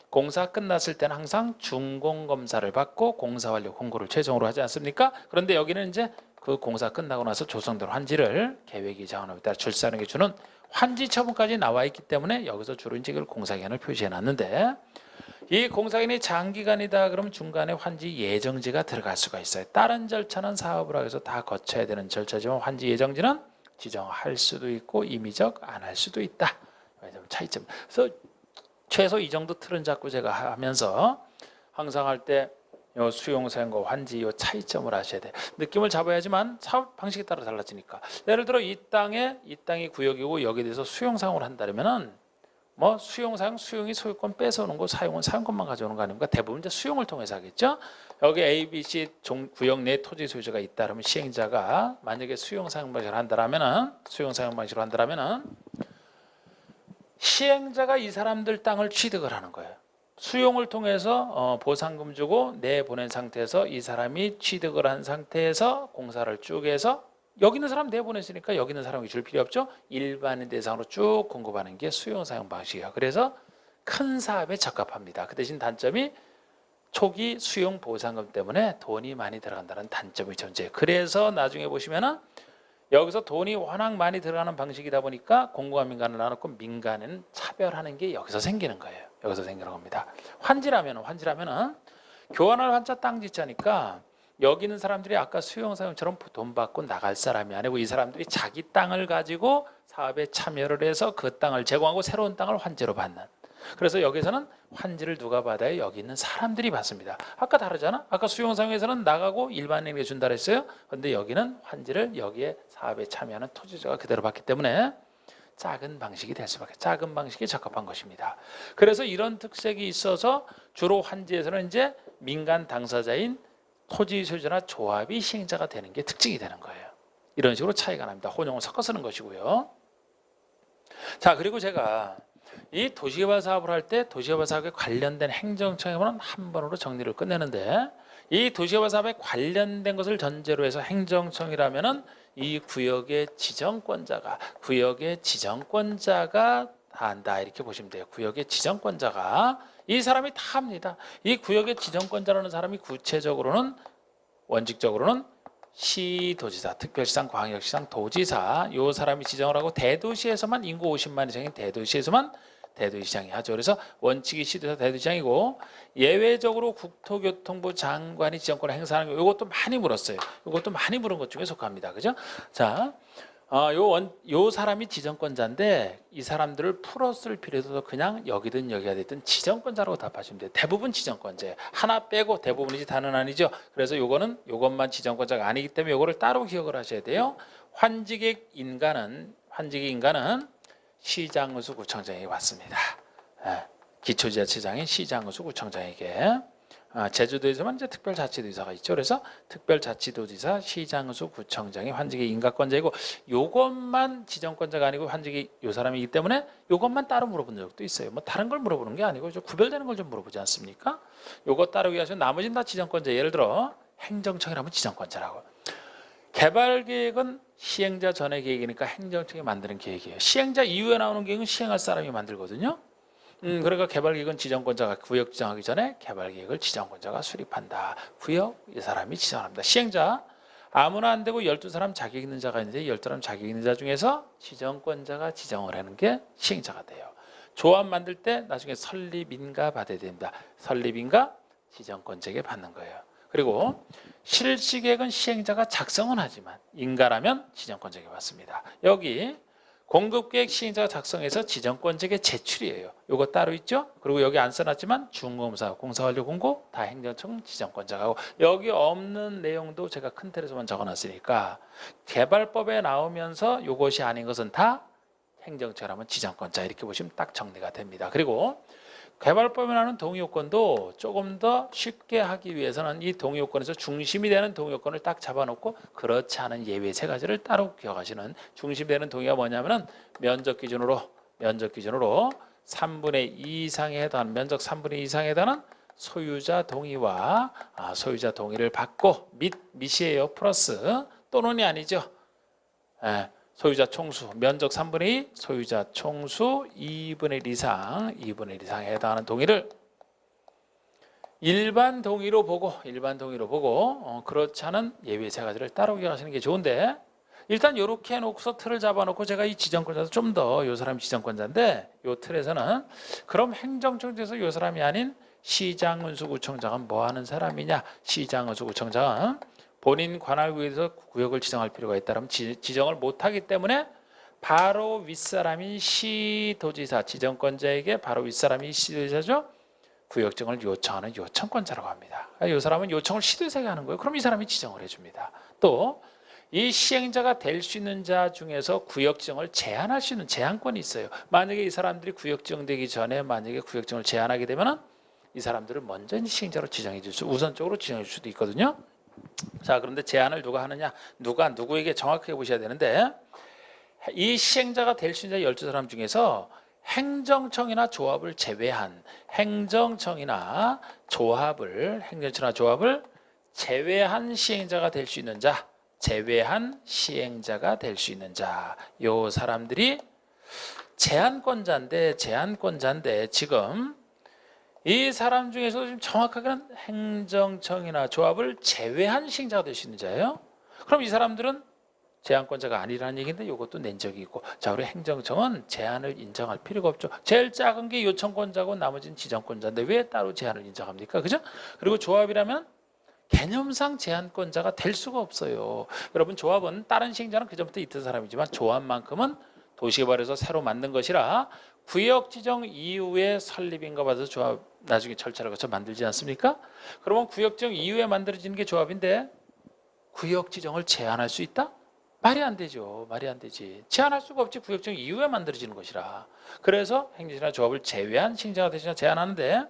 Speaker 1: 공사 끝났을 때는 항상 준공검사를 받고 공사 완료 공고를 최종으로 하지 않습니까? 그런데 여기는 이제 그 공사 끝나고 나서 조성된 환지를 계획이 정하에 따라 출사하는 주는 환지 처분까지 나와 있기 때문에 여기서 주로 이제 이걸 공사기한을 표시해 놨는데 이 공사기한이 장기간이다 그러면 중간에 환지 예정지가 들어갈 수가 있어요. 다른 절차는 사업을 하기 위해서 다 거쳐야 되는 절차지만 환지 예정지는 지정할 수도 있고 임의적 안 할 수도 있다. 차이점. 그래서 최소 이 정도 틀은 잡고 제가 하면서 항상 할 때 수용 사용과 환지 요 차이점을 아셔야 돼. 느낌을 잡아야지만 사업 방식에 따라 달라지니까. 예를 들어 이 땅이 구역이고 여기에 대해서 수용 사용을 한다면은 뭐 수용 사용 수용이 소유권 뺏어오는 거 사용은 사용권만 가져오는 거 아닙니까? 대부분 이제 수용을 통해서 하겠죠. 여기 A, B, C 구역 내 토지 소유자가 있다 그러면 시행자가 만약에 수용 사용 방식으로 한다면은 시행자가 이 사람들 땅을 취득을 하는 거예요. 수용을 통해서 보상금 주고 내보낸 상태에서 이 사람이 취득을 한 상태에서 공사를 쭉 해서 여기 있는 사람 내보냈으니까 여기 있는 사람이 줄 필요 없죠. 일반인 대상으로 쭉 공급하는 게 수용 사용 방식이에요. 그래서 큰 사업에 적합합니다. 그 대신 단점이 초기 수용 보상금 때문에 돈이 많이 들어간다는 단점이 존재해요. 그래서 나중에 보시면은 여기서 돈이 워낙 많이 들어가는 방식이다 보니까 공공과 민간을 나눴고 민간은 차별하는 게 여기서 생기는 거예요. 여기서 생기는 겁니다. 환지라면은 교환할 환자 땅 짓자니까 여기 있는 사람들이 아까 수용사용처럼 돈 받고 나갈 사람이 아니고 이 사람들이 자기 땅을 가지고 사업에 참여를 해서 그 땅을 제공하고 새로운 땅을 환지로 받는. 그래서 여기서는 환지를 누가 받아요? 여기 있는 사람들이 받습니다. 아까 다르잖아. 아까 수용사용에서는 나가고 일반인에게 준다 그랬어요. 그런데 여기는 환지를 여기에 사업에 참여하는 토지자가 그대로 받기 때문에 작은 방식이 될 수밖에 작은 방식이 적합한 것입니다. 그래서 이런 특색이 있어서 주로 환지에서는 이제 민간 당사자인 토지 소유자나 조합이 시행자가 되는 게 특징이 되는 거예요. 이런 식으로 차이가 납니다. 혼용을 섞어 쓰는 것이고요. 자, 그리고 제가 이 도시개발 사업을 할 때 도시개발 사업에 관련된 행정청에만 한 번으로 정리를 끝내는데 이 도시개발 사업에 관련된 것을 전제로 해서 행정청이라면은 이 구역의 지정권자가 다 한다 이렇게 보시면 돼요. 구역의 지정권자가 이 사람이 다 합니다. 이 구역의 지정권자라는 사람이 구체적으로는 원칙적으로는 시도지사, 특별시장, 광역시장, 도지사 이 사람이 지정을 하고 대도시에서만 인구 50만 이상인 대도시에서만 대도시장이 하죠. 그래서 원칙이 시도지사 대도시장이고 예외적으로 국토교통부 장관이 지정권을 행사하는 거 이것도 많이 물었어요. 이것도 많이 물은 것 중에 속합니다. 그죠? 자, 요 사람이 지정권자인데 이 사람들을 풀었을 필요도 그냥 여기든 여기가 됐든 지정권자라고 답하시면 돼요. 대부분 지정권자예요. 하나 빼고 대부분이지 다는 아니죠. 그래서 요것만 지정권자가 아니기 때문에 요거를 따로 기억을 하셔야 돼요. 환지객 인가는 시장의수 구청장에게 왔습니다. 기초지자체장인 시장의수 구청장에게 제주도에서만 이제 특별자치도지사가 있죠. 그래서 특별자치도지사, 시장의수 구청장이 환지객 인가권자이고 요것만 지정권자가 아니고 환지객 요 사람이기 때문에 요것만 따로 물어본 적도 있어요. 뭐 다른 걸 물어보는 게 아니고 구별되는 걸 좀 물어보지 않습니까? 요거 따르기 위해서 나머지는 다 지정권자. 예를 들어 행정청이라면 지정권자라고. 개발계획은 시행자 전의 계획이니까 행정청이 만드는 계획이에요. 시행자 이후에 나오는 계획은 시행할 사람이 만들거든요. 그러니까 개발계획은 지정권자가 구역 지정하기 전에 개발계획을 지정권자가 수립한다. 구역 이 사람이 지정합니다. 시행자 아무나 안 되고 12사람 자격 있는 자가 있는데 12사람 자격 있는 자 중에서 지정권자가 지정을 하는 게 시행자가 돼요. 조합 만들 때 나중에 설립인가 받아야 됩니다. 설립인가 지정권자에게 받는 거예요. 그리고 실시계획은 시행자가 작성은 하지만 인가라면 지정권자에게 받습니다. 여기 공급계획 시행자가 작성해서 지정권자에게 제출이에요. 요거 따로 있죠? 그리고 여기 안 써놨지만 중공사, 공사완료공고 다 행정청 지정권자가 하고 여기 없는 내용도 제가 큰 틀에서만 적어놨으니까 개발법에 나오면서 요것이 아닌 것은 다 행정처라면 지정권자 이렇게 보시면 딱 정리가 됩니다. 그리고 개발법에 나오는 동의요건도 조금 더 쉽게 하기 위해서는 이 동의요건에서 중심이 되는 동의요건을 딱 잡아놓고 그렇지 않은 예외 세 가지를 따로 기억하시는 중심이 되는 동의가 뭐냐면은 면적 기준으로 3분의 2 이상에 해당하는 면적 3분의 2 이상에 해당하는 소유자 동의와 소유자 동의를 받고 밑이에요. 플러스 또는이 아니죠. 소유자 총수 면적 3분의 2 소유자 총수 2분의 1 이상에 해당하는 동의를 일반 동의로 보고 그렇지 않은 예외 세 가지를 따로 기억하시는 게 좋은데 일단 이렇게 해놓고서 틀을 잡아놓고 제가 이 지정권자도 좀 더 이 사람이 지정권자인데 이 틀에서는 그럼 행정청에서 이 사람이 아닌 시장운수구청장은 뭐 하는 사람이냐. 시장운수구청장은 본인 관할구에서 구역을 지정할 필요가 있다면 지정을 못하기 때문에 바로 윗사람인 시도지사 지정권자에게 바로 윗사람이 시도지사죠. 구역정을 요청하는 요청권자라고 합니다. 이 사람은 요청을 시도지사에게 하는 거예요. 그럼 이 사람이 지정을 해줍니다. 또 이 시행자가 될 수 있는 자 중에서 구역정을 제한할 수 있는 제한권이 있어요. 만약에 이 사람들이 구역정 되기 전에 만약에 구역정을 제한하게 되면 이 사람들을 먼저 시행자로 지정해 줄 수 우선적으로 지정해 줄 수도 있거든요. 자, 그런데 제한을 누가 하느냐? 누구에게 정확하게 보셔야 되는데 이 시행자가 될 수 있는 12사람 중에서 행정청이나 조합을 제외한 행정청이나 조합을 제외한 시행자가 될 수 있는 자 요 사람들이 제한권자인데 지금 이 사람 중에서 좀 정확하게는 행정청이나 조합을 제외한 시행자가 될 수 있는 자예요. 그럼 이 사람들은 제한권자가 아니라는 얘기인데 이것도 낸 적이 있고 자 우리 행정청은 제한을 인정할 필요가 없죠. 제일 작은 게 요청권자고 나머지는 지정권자인데 왜 따로 제한을 인정합니까? 그죠? 그리고 조합이라면 개념상 제한권자가 될 수가 없어요. 여러분 조합은 다른 시행자는 그전부터 있던 사람이지만 조합만큼은 도시개발에서 새로 만든 것이라 구역 지정 이후에 설립인가 봐서 조합 나중에 절차를 거쳐 만들지 않습니까? 그러면 구역 지정 이후에 만들어지는 게 조합인데 구역 지정을 제한할 수 있다? 말이 안 되죠. 말이 안 되지. 제한할 수가 없지. 구역 지정 이후에 만들어지는 것이라. 그래서 행정이나 조합을 제외한 시행자가 대신에 제한하는데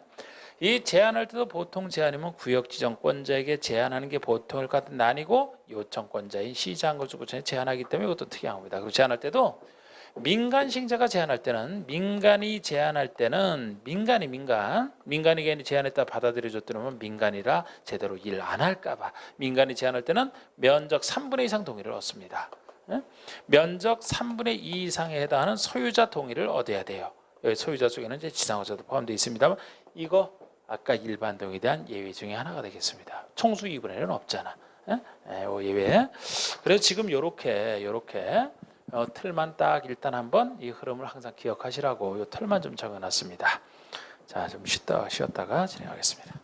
Speaker 1: 이 제한할 때도 보통 제한이면 구역 지정권자에게 제한하는 게 보통일 것 같은데 아니고 요청권자인 시장군수구청에 제한하기 때문에 이것도 특이한 겁니다. 그리고 제한할 때도 민간 시행자가 제한할 때는 민간이 괜히 제한했다 받아들여줬더니면 민간이라 제대로 일 안 할까 봐 민간이 제한할 때는 면적 3분의 2 이상 동의를 얻습니다. 면적 3분의 2 이상에 해당하는 소유자 동의를 얻어야 돼요. 여기 소유자 속에는 이제 지상업자도 포함되어 있습니다만 이거 아까 일반 동의에 대한 예외 중에 하나가 되겠습니다. 총수 2분의 1은 없잖아. 예외. 그래서 지금 요렇게 틀만 딱 일단 한번 이 흐름을 항상 기억하시라고 이 틀만 좀 적어놨습니다. 자, 좀 쉬었다가 진행하겠습니다.